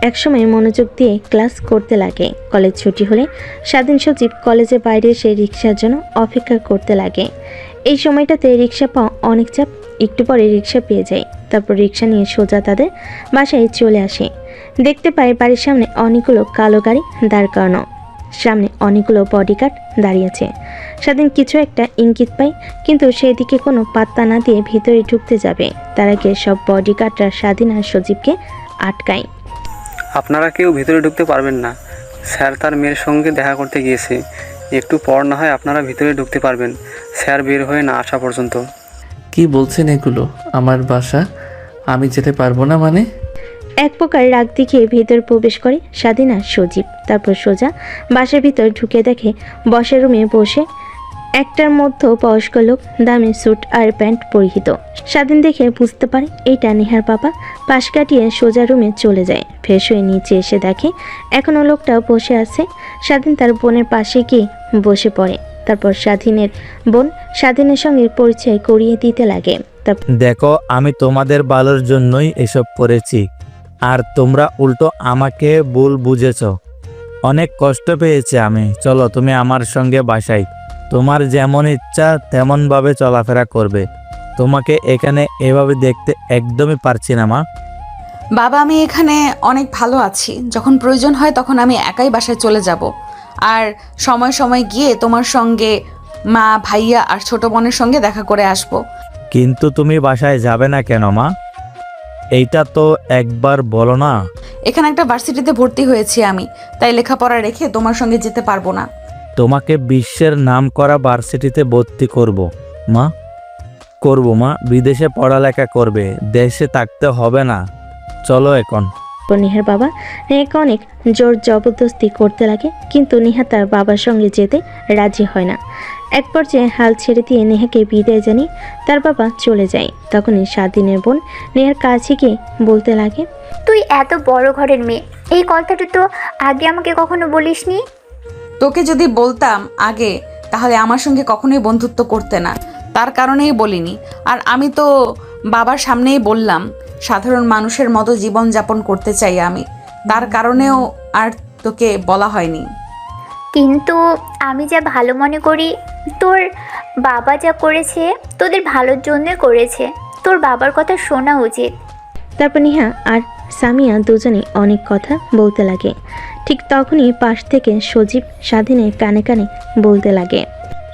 একসময় মনোযোগ দিয়ে ক্লাস করতে লাগে। কলেজ ছুটি হলে স্বাধীন সজীব কলেজের বাইরে এসে রিক্সার জন্য অপেক্ষা করতে লাগে। এই সময়টাতে রিক্সা পাওয়া অনেক চাপ। একটু পরে রিক্সা পেয়ে যায়। তারপর রিক্সা নিয়ে সোজা তাদের বাসায় চলে আসে। দেখতে পায় বাড়ির সামনে অনেকগুলো কালো গাড়ি দাঁড় করানো, সামনে অনেকগুলো বডিগার্ড দাঁড়িয়ে আছে। স্বাধীন কিছু একটা ইঙ্গিত পায়, কিন্তু সেদিকে কোনো পাত্তা না দিয়ে ভিতরে ঢুকতে যাবে তার আগে সব বডিগার্ডরা স্বাধীন আর সজীবকে আটকায়। আপনারা কেউ ভিতরে ঢুকতে পারবেন না, স্যার তার মেয়ের সঙ্গে দেখা করতে গিয়েছে, একটু পর না হয় আপনারা ভিতরে ঢুকতে পারবেন, স্যার বের হয়ে না আসা পর্যন্ত। কি বলছেন এগুলো? আমার বাসা, আমি যেতে পারবো না মানে? এক প্রকার রাগ দেখিয়ে ভিতর প্রবেশ করে স্বাধীন আর সজীব। তারপর সোজা বাসার ভিতর ঢুকে দেখে বসার রুমে বসে একটার মধ্য বয়স্ক লোক, দামি স্যুট আর প্যান্ট পরিহিত। স্বাধীন দেখে বুঝতে পারে এইটা নেহার বাবা। পাশ কাটিয়ে সোজা রুমে চলে যায়। ফ্রেশ হয়ে নিচে এসে দেখে এখনও লোকটা বসে আছে। স্বাধীন তার বোনের পাশে গিয়ে বসে পড়ে। তারপর স্বাধীনের বোন স্বাধীনের সঙ্গে পরিচয় করিয়ে দিতে লাগে। দেখো, আমি তোমাদের ভালোর জন্যই এসব করেছি, আর তোমরা উল্টো আমাকে ভুল বুঝেছ। অনেক কষ্ট পেয়েছি আমি। চলো তুমি আমার সঙ্গে বাসায়। তোমার যেমন ইচ্ছা তেমনভাবে চলাফেরা করবে। তোমাকে এখানে এভাবে দেখতে একদমই পারছি না মা। বাবা, আমি এখানে অনেক ভালো আছি। যখন প্রয়োজন হয় তখন আমি একাই বাসায় চলে যাব, আর সময় সময় গিয়ে তোমার সঙ্গে মা, ভাইয়া আর ছোট বোনের সঙ্গে দেখা করে আসব। কিন্তু তুমি বাসায় যাবে না কেন মা? এইটা তো একবার বলো না। এখানে একটা ভার্সিটিতে ভর্তি হয়েছি আমি, তাই লেখাপড়া রেখে তোমার সঙ্গে যেতে পারবো না। তোমাকে বিশ্বের নামকরা ভার্সিটিতে ভর্তি করব মা। বিদেশে পড়ালেখা করবে, দেশে থাকতে হবে না। চলো এখন। নেহার বাবা নেহাকে অনেক জোর জবরদস্তি করতে লাগে, কিন্তু নেহা তার বাবার সঙ্গে যেতে রাজি হয় না। এক পর্যায়ে হাল ছেড়ে দিয়ে নেহাকে বিদায় জানিয়ে তার বাবা চলে যায়। তখনই স্বাধীনের বোন নেহার কাছে গিয়ে বলতে লাগে, তুই এত বড় ঘরের মেয়ে, এই কথাটা তো আগে আমাকে কখনো বলিসনি। তোকে যদি বলতাম আগে, তাহলে আমার সঙ্গে কখনোই বন্ধুত্ব করতে না, তার কারণেই বলিনি। আর আমি তো বাবার সামনেই বললাম সাধারণ মানুষের মতো জীবন যাপন করতে চাই আমি, তার কারণেও আর তোকে বলা হয়নি। কিন্তু আমি যা ভালো মনে করি, তোর বাবা যা করেছে তোদের ভালোর জন্য করেছে। তোর বাবার কথা শোনা উচিত। তারপর নেহা আর সামিয়া দুজনে অনেক কথা বলতে লাগে। ঠিক তখনই পাশ থেকে সজীব স্বাধীনের কানে কানে বলতে লাগে,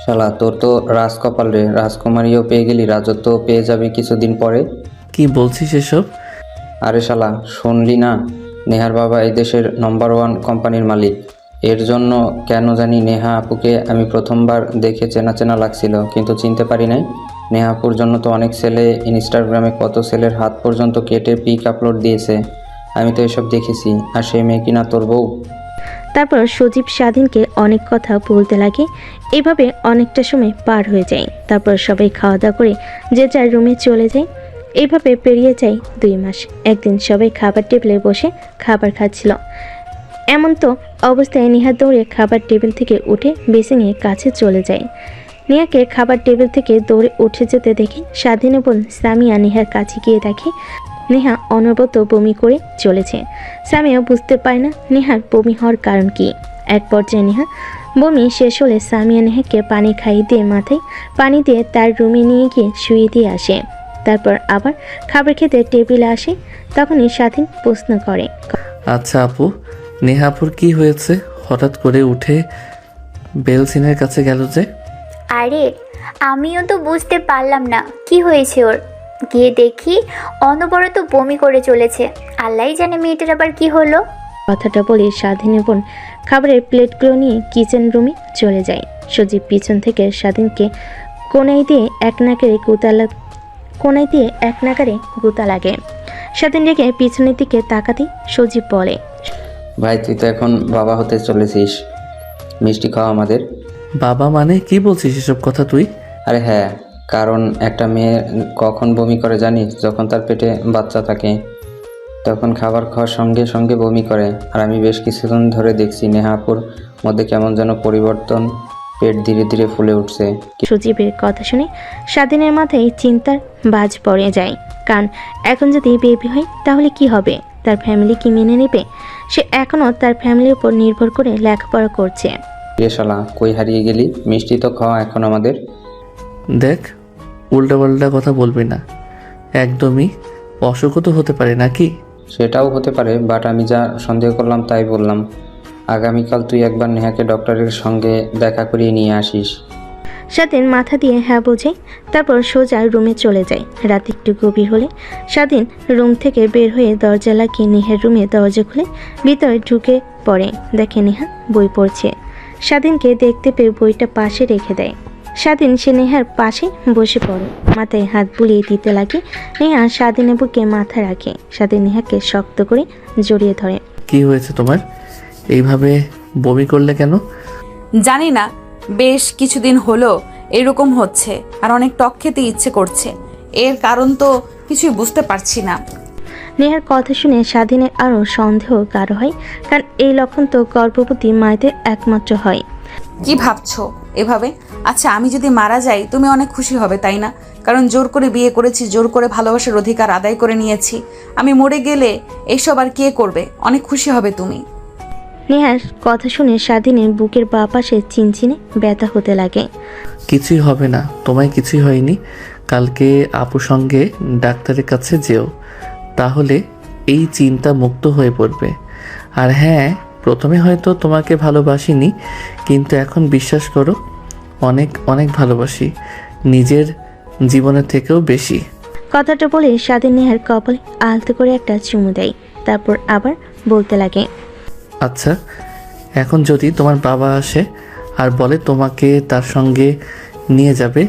শালা তোর তো রাজকপাল রে, রাজকুমারীও পেয়ে গেলি, রাজত্ব পেয়ে যাবি কিছুদিন পরে। কি বলছিস এসব? আরে শালা, শুনলি না? নেহার বাবা এই দেশের নম্বর 1 কোম্পানির মালিক। এর জন্য কেন জানি নেহা আপুকে আমি প্রথমবার দেখে চেনা চেনা লাগছিল, কিন্তু চিনতে পারি নাই। নেহা আপুর জন্য তো অনেক ছেলে ইনস্টাগ্রামে কত ছেলের হাত পর্যন্ত কেটে পিক আপলোড দিয়েছে, আমি তো এসব দেখেছি। আর সেই মেয়ে কিনা তোর বউ। তারপর সজীব স্বাধীনকে অনেক কথা বলতে লাগে। এভাবে অনেকটা সময় পার হয়ে যায়। তারপর সবাই খাওয়া দাওয়া করে যে যার রুমে চলে যায়। এইভাবে পেরিয়ে যায় 2 মাস। একদিন সবাই খাবার টেবিলে বসে খাবার খাচ্ছিল। এমন তো অবস্থায় নেহা দৌড়ে খাবার টেবিল থেকে উঠে বেসিংয়ের কাছে চলে যায়। নেহাকে খাবার টেবিল থেকে দৌড়ে উঠে যেতে দেখে স্বাধীনের বোন সামিয়া নেহার কাছে গিয়ে দেখে নেহা অনবরত বমি করে চলেছে। সামিয়া বুঝতে পারে না নেহার বমি হওয়ার কারণ কি। এক পর্যায়ে নেহা বমি শেষ হলে সামিয়া নেহাকে পানি খাইয়ে দিয়ে মাথায় পানি দিয়ে তার রুমে নিয়ে গিয়ে শুয়ে দিয়ে আসে। তারপর আবার খাবার খেতে টেবিলে আসে। তখনই স্বাধীন প্রশ্ন করে, আচ্ছা আপু, নেহাপুর কি হয়েছে? হঠাৎ করে উঠে বেলসিনের কাছে গেল যে? আরে আমিও তো বুঝতে পারলাম না কি হয়েছে ওর। গিয়ে দেখি অনবরত বমি করে চলেছে। আল্লাহই জানে মেয়েটার আবার কি হলো। কথাটা বলে স্বাধীনের বোন খাবারের প্লেটগুলো নিয়ে কিচেন রুমে চলে যায়। সজীব পিছন থেকে স্বাধীনকে কোনায় দিয়ে এক নাগারে গুতা লাগে। স্বাধীন রেখে পিছনের দিকে তাকাতেই সজীব বলে, ভাই তুই তো এখন বাবা হতে চলেছিস, মিষ্টি খাওয়া আমাদের। বাবা মানে কি বলছিস এসব কথা তুই? আরে হ্যাঁ, কারণ একটা মেয়ে কখন বমি করে জানিস? যখন তার পেটে বাচ্চা থাকে, তখন খাবার খাওয়ার সঙ্গে সঙ্গে বমি করে। আর আমি বেশ কিছুদিন ধরে দেখছি নেহাপুর মধ্যে কেমন যেন পরিবর্তন, পেট ধীরে ধীরে ফুলে উঠছে। সজীবের কথা শুনে স্বাধীনের মাথায় চিন্তার বাজ পড়ে যায়। কারণ এখন যদি বেবি হয় তাহলে কি হবে? তার ফ্যামিলি কি মেনে নেবে? সে এখনও তার ফ্যামিলির উপর নির্ভর করে লেখাপড়া করছে। রে শালা, কই হারিয়ে গেলি? মিষ্টি তো খাওয়া এখন আমাদের। দেখ, উল্টাপাল্টা কথা বলবি না। একদমই অসুখও তো হতে পারে নাকি? সেটাও হতে পারে, বাট আমি যা সন্দেহ করলাম তাই বললাম। আগামীকাল তুই একবার নেহাকে ডক্টরের সঙ্গে দেখা করিয়ে নিয়ে আসিস। স্বাধীন মাথা দিয়ে হ্যাঁ বোঝে। তারপর সোজা রুমে চলে যায়। রাত একটু গভীর হলে স্বাধীন রুম থেকে বের হয়ে দরজা লাগিয়ে নেহার রুমে দরজা খুলে ভিতরে ঢুকে পড়ে। দেখে নেহা বই পড়ছে। স্বাধীনকে দেখতে পেয়ে বইটা পাশে রেখে দেয়। স্বাধীন সে নেহার পাশে বসে পড়ে, মাথায় হাত বুলিয়ে দিতে লাগে। নেহা স্বাধীনের বুকে মাথা রাখে। স্বাধীন নেহাকে শক্ত করে জড়িয়ে ধরে। কি হয়েছে তোমার? এইভাবে বমি করলে কেন? জানি না, বেশ কিছুদিন হলো এরকম হচ্ছে, আর অনেক টক খেতে ইচ্ছে করছে। এর কারণ তো কিছুই বুঝতে পারছি না। নেহার কথা শুনে স্বাধীনের আরও সন্দেহ গাঢ় হয়, কারণ এই লক্ষণ তো গর্ভবতী মায়েদের একমাত্র হয়। কি ভাবছো এভাবে? আচ্ছা, আমি যদি মারা যাই তুমি অনেক খুশি হবে, তাই না? কারণ জোর করে বিয়ে করেছি, জোর করে ভালোবাসার অধিকার আদায় করে নিয়েছি। আমি মরে গেলে এইসব আর কে করবে? অনেক খুশি হবে তুমি। নেহার কথা শুনে স্বাধীনের বুকের বাঁ পাশে চিনচিনে ব্যথা হতে লাগে। কিছুই হবে না, তোমায় কিছুই হয়নি। কালকে আপুর সঙ্গে ডাক্তারের কাছে যেও, তাহলে এই চিন্তা মুক্ত হয়ে পড়বে। আর হ্যাঁ, প্রথমে হয়তো তোমাকে ভালোবাসিনি, কিন্তু এখন বিশ্বাস করো অনেক অনেক ভালোবাসি, নিজের জীবনের থেকেও বেশি। কথাটা বলে স্বাধীন নেহার কপালে আলতো করে একটা চুমু দেয়, তারপর আবার বলতে লাগে, আচ্ছা, এখন যদি তোমার বাবা আসে আর বলে তোমাকে তার সঙ্গে নিয়ে যাবে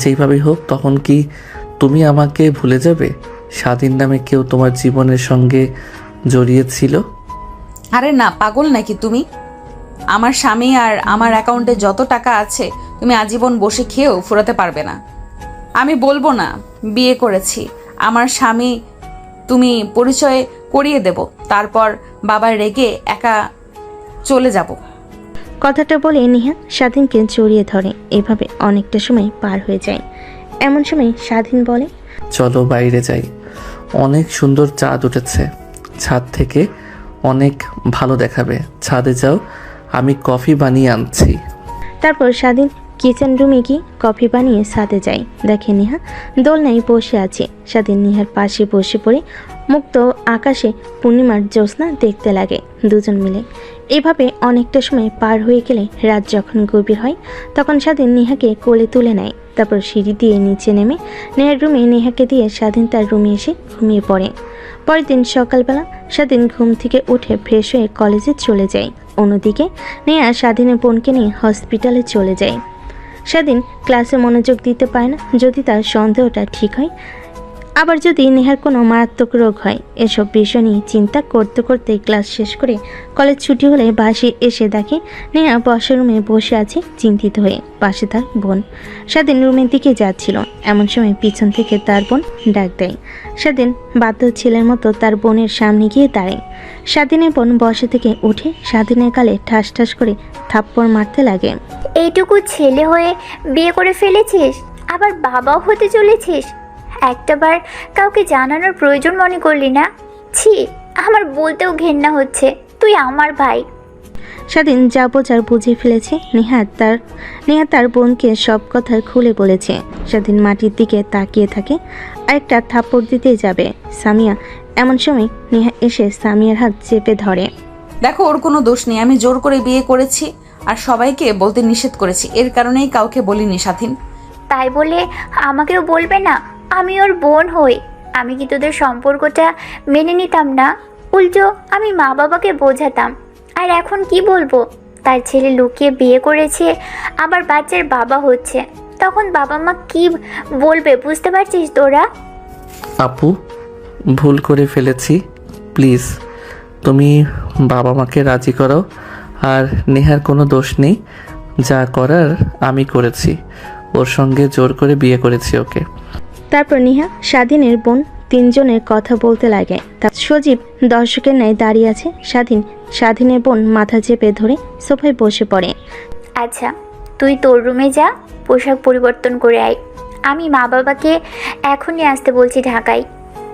যেইভাবেই হোক, তখন কি তুমি আমাকে ভুলে যাবে? স্বাধীন নামে কেউ তোমার জীবনের সঙ্গে জড়িয়েছিল? আরে না, পাগল নাকি তুমি? আমার স্বামী আর আমার অ্যাকাউন্টে যত টাকা আছে তুমি আজীবন বসে খেয়েও ফুরাতে পারবে না। আমি বলবো না বিয়ে করেছি, আমার স্বামী তুমি পরিচয় করিয়ে দেব, তারপর বাবার রেগে একা চলে যাব। কথাটা বলে নেহা স্বাধীনকে জড়িয়ে ধরে। এভাবে অনেকটা সময় পার হয়ে যায়। এমন সময় স্বাধীন বলে, চলো বাইরে যাই, অনেক সুন্দর চাঁদ উঠেছে, ছাদ থেকে অনেক ভালো দেখাবে। ছাদে যাও, আমি কফি বানিয়ে আনছি। তারপর স্বাধীন কিচেন রুমে গিয়ে কফি বানিয়ে ছাদে যায়। দেখে নেহা দোলনায় বসে আছে। স্বাধীন নেহার পাশে বসে পড়ে মুক্ত আকাশে পূর্ণিমার জ্যোৎস্না দেখতে লাগে দুজন মিলে। এভাবে অনেকটা সময় পার হয়ে গেলে রাত যখন গভীর হয়, তখন স্বাধীন নেহাকে কোলে তুলে নেয়। তারপর সিঁড়ি দিয়ে নিচে নেমে নেহার রুমে নেহাকে দিয়ে স্বাধীন তার রুমে এসে ঘুমিয়ে পড়ে। পরের দিন সকালবেলা স্বাধীন ঘুম থেকে উঠে ফ্রেশ হয়ে কলেজে চলে যায়। অন্যদিকে নেহা স্বাধীনের বোনকে নিয়ে হসপিটালে চলে যায়। স্বাধীন ক্লাসে মনোযোগ দিতে পারে না, যদি তার সন্দেহটা ঠিক হয়, আবার যদি নেহার কোনো মারাত্মক রোগ হয়। এসব বিষয় নিয়ে চিন্তা করতে করতে ক্লাস শেষ করে কলেজ ছুটি হলে বাসে এসে দেখে নেহা বসার রুমে বসে আছে চিন্তিত হয়ে, পাশে তার বোন। স্বাধীন রুমের দিকে যাচ্ছিল, এমন সময় পিছন থেকে তার বোন ডাক দেয়। স্বাধীন বাধ্য ছেলের মতো তার বোনের সামনে গিয়ে দাঁড়ায়। স্বাধীনের বোন বসা থেকে উঠে স্বাধীনের গালে ঠাস ঠাস করে থাপ্পড় মারতে লাগে। এইটুকু ছেলে হয়ে বিয়ে করে ফেলেছিস, আবার বাবাও হতে চলেছিস। একটাবার কাউকে জানানোর প্রয়োজন মনে করলি না? ছি, আমার বলতেও ঘেন্না হচ্ছে। তুই আমার ভাই। স্বাধীন যা বোঝার বুঝে ফেলেছে। নেহা তার বোনকে সব কথা খুলে বলেছে। স্বাধীন মাটির দিকে তাকিয়ে থাকে, আরেকটা থাপ্পড় দিতে যাবে সামিয়া। এমন সময় নেহা এসে সামিয়ার হাত চেপে ধরে। দেখো, ওর কোনো দোষ নেই, আমি জোর করে বিয়ে করেছি আর সবাইকে বলতে নিষেধ করেছি, এর কারণেই কাউকে বলিনি। স্বাধীন, তাই বলে আমাকেও বলবে না? আমি ওর বোন হই, আমি কি তোদের সম্পর্কটা মেনে নিতাম না? উল্টো আমি মা বাবাকে বোঝাতাম। আর এখন কি বলবো? তার ছেলে লুকিয়ে বিয়ে করেছে, আবার বাচ্চার বাবা হচ্ছে, তখন বাবা মা কি বলবে বুঝতে পারছিস তোরা? আপু, ভুল করে ফেলেছি, প্লিজ তুমি বাবা মাকে রাজি করাও। আর নেহার কোনো দোষ নেই, যা করার আমি করেছি, ওর সঙ্গে জোর করে বিয়ে করেছি ওকে। তারপর নেহা স্বাধীনের বোন তিনজনের কথা বলতে লাগে। তার সজীব দর্শকের ন্যায় দাঁড়িয়ে আছে। স্বাধীনের বোন মাথা চেপে ধরে সোফায় বসে পড়ে। আচ্ছা, তুই তোর রুমে যা, পোশাক পরিবর্তন করে আয়। আমি মা বাবাকে এখনই আসতে বলছি ঢাকায়।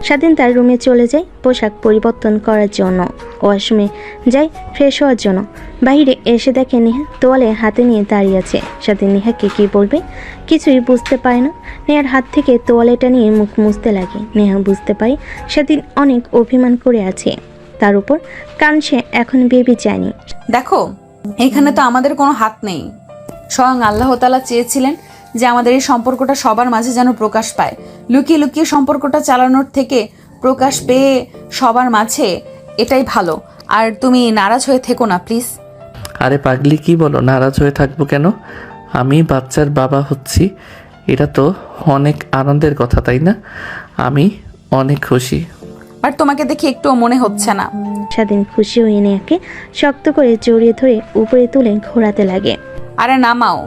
স্বাধীন তার রুমে চলে যায় পোশাক পরিবর্তন করার জন্য। ওয়াশরুমে যায় ফ্রেশ হওয়ার জন্য। বাইরে এসে দেখে নেহা তোয়ালে হাতে নিয়ে দাঁড়িয়ে আছে। স্বাধীন নেহাকে কি বলবে কিছুই বুঝতে পারে না। নেহার হাত থেকে তোয়ালেটা নিয়ে মুখ মুছতে লাগে। নেহা বুঝতে পারে স্বাধীন অনেক অভিমান করে আছে তার উপর, কারণ সে এখন বেবি চায়নি। দেখো, এখানে তো আমাদের কোনো হাত নেই। স্বয়ং আল্লাহ তাআলা চেয়েছিলেন যে আমাদের এই সম্পর্কটা সবার মাঝে যেন প্রকাশ পায়। লুকিয়ে লুকিয়ে সম্পর্কটা চালানোর থেকে প্রকাশ পেয়ে সবার মাঝে, এটাই ভালো। আর তুমি নারাজ হয়ে থেকো না প্লিজ। আরে পাগলি, কি বলো? নারাজ হয়ে থাকবো কেন? আমি বাচ্চার বাবা হচ্ছি, এটা তো অনেক আনন্দের কথা, তাই না? আমি অনেক খুশি। বাট তোমাকে দেখে একটুও মনে হচ্ছে না। স্বাধীন খুশি হয়ে নেহাকে শক্ত করে জড়িয়ে ধরে উপরে তুলে ঘোরাতে লাগে। আরে নামাও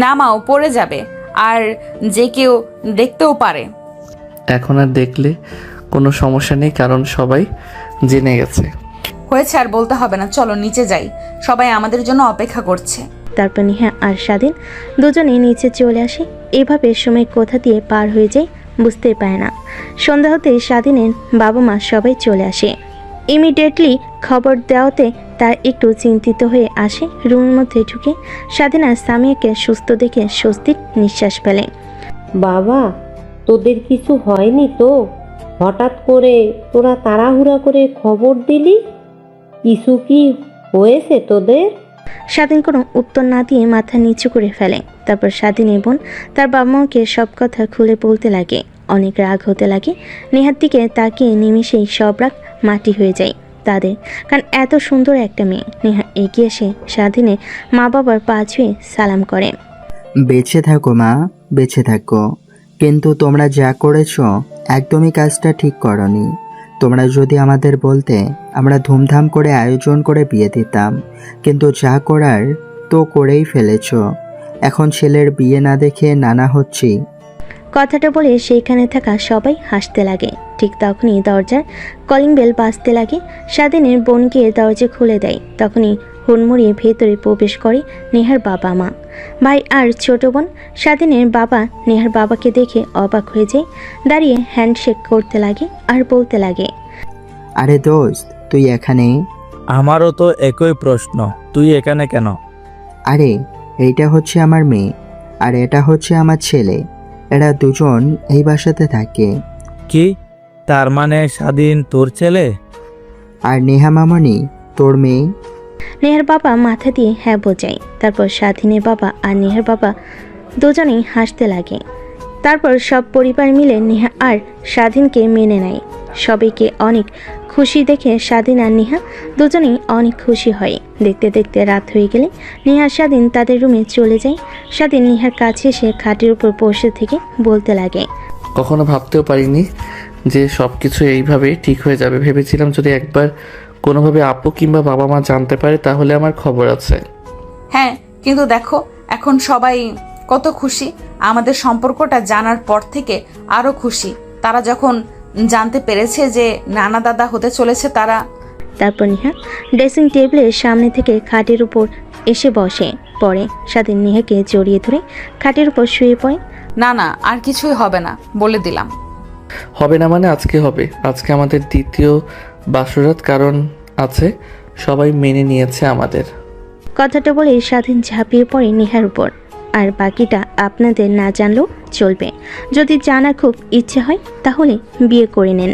নামাও, পড়ে যাবে, আর যে কেউ দেখতেও পারে। এখন আর দেখলে কোনো সমস্যা নেই, কারণ সবাই জেনে গেছে। হয়েছে, আর বলতে হবে না, চলো নিচে যাই, সবাই আমাদের জন্য অপেক্ষা করছে। তারপর নেহা আর স্বাধীন দুজনেই নিচে চলে আসে। এভাবে সময় কোথা দিয়ে পার হয়ে যায় বুঝতেই পারে না। সন্ধ্যা হতে স্বাধীনের বাবা মা সবাই চলে আসে। ইমিডিয়েটলি খবর দেওয়াতে তার একটু চিন্তিত হয়ে আসে। রুমের মধ্যে ঢুকে স্বাধীন আর সামিয়াকে সুস্থ দেখে স্বস্তির নিঃশ্বাস ফেলে। বাবা, তোদের কিছু হয়নি তো? হঠাৎ করে তোরা তাড়াহুড়া করে খবর দিলি, কিছু কি হয়েছে তোদের? স্বাধীন কোনো উত্তর না দিয়ে মাথা নিচু করে ফেলে। তারপর স্বাধীনের বোন তার বাবা মাকে সব কথা খুলে বলতে লাগে। অনেক রাগ হতে লাগে। নেহার দিকে তাকিয়ে নিমিষেই সব রাগ মাটি হয়ে যায় তাদের, কারণ এত সুন্দর একটা মেয়ে। নেহা এগিয়ে এসে স্বাধীনের মা বাবার পা ছুঁয়ে সালাম করে। বেঁচে থাকো মা, বেঁচে থাকো। কিন্তু তোমরা যা করেছো একদমই কাজটা ঠিক করনি। তোমরা যদি আমাদের বলতে, আমরা ধুমধাম করে আয়োজন করে বিয়ে দিতাম, কিন্তু যা করার তো করেই ফেলেছো। এখন ছেলের বিয়ে না দেখে নানা হচ্ছি। কথাটা বলে সেইখানে থাকা সবাই হাসতে লাগে। ঠিক তখনই দরজার কলিং বেল বাজতে লাগে। স্বাধীনের বোন গিয়ে দরজা খুলে দেয়। তখনই হুড়মুড়িয়ে ভেতরে প্রবেশ করে নেহার বাবা মা, ভাই আর ছোট বোন। স্বাধীনের বাবা নেহার বাবাকে দেখে অবাক হয়ে যায়। দাঁড়িয়ে হ্যান্ডশেক করতে লাগে আর বলতে লাগে, আরে দোস্ত, তুই এখানে? আমারও তো একই প্রশ্ন, তুই এখানে কেন? আরে এইটা হচ্ছে আমার মেয়ে, আর এটা হচ্ছে আমার ছেলে। এরা দুজন এই বাসাতে থাকে। কি, তার মানে স্বাধীন তোর ছেলে? আর নেহা মামনি তোর মেয়ে? নেহার বাবা মাথা দিয়ে হ্যাঁ বোঝায়। তারপর স্বাধীনের বাবা আর নেহার বাবা দুজনেই হাসতে লাগে। তারপর সব পরিবার মিলে নেহা আর স্বাধীনকে মেনে নেয়। সবাইকে অনেক খুশি দেখে স্বাধীন আর নেহা দুজনেই অনেক খুশি হয়। দেখতে দেখতে রাত হয়ে গেলে নেহা আর স্বাধীন তাদের রুমে চলে যায়। স্বাধীন নেহার কাছে এসে খাটের উপর বসে থেকে বলতে লাগে, কখনো ভাবতেও পারিনি যে সব কিছু এইভাবে ঠিক হয়ে যাবে। ভেবেছিলাম যদি একবার কোনোভাবে আপু কিংবা বাবা মা জানতে পারে তাহলে আমার খবর আছে। হ্যাঁ, কিন্তু দেখো এখন সবাই কত খুশি। আমাদের সম্পর্কটা জানার পর থেকে আরো খুশি। তারা যখন জানতে পেরেছে যে নানা দাদা হতে চলেছে তারা। তারপর নেহা ড্রেসিং টেবিলের সামনে থেকে খাটের উপর এসে বসে। পরে স্বাধীন নেহাকে জড়িয়ে ধরে খাটের উপর শুয়ে পড়ে। না না, আর কিছুই হবে না, বলে দিলাম। হবে না মানে আজকে হবে। আজকে আমাদের দ্বিতীয় বাসরাত, কারণ আছে, সবাই মেনে নিয়েছে আমাদের। কথাটা বলে স্বাধীন ঝাঁপিয়ে পড়ে নেহার উপর। আর বাকিটা আপনাদের না জানলেও চলবে। যদি জানার খুব ইচ্ছে হয় তাহলে বিয়ে করে নেন।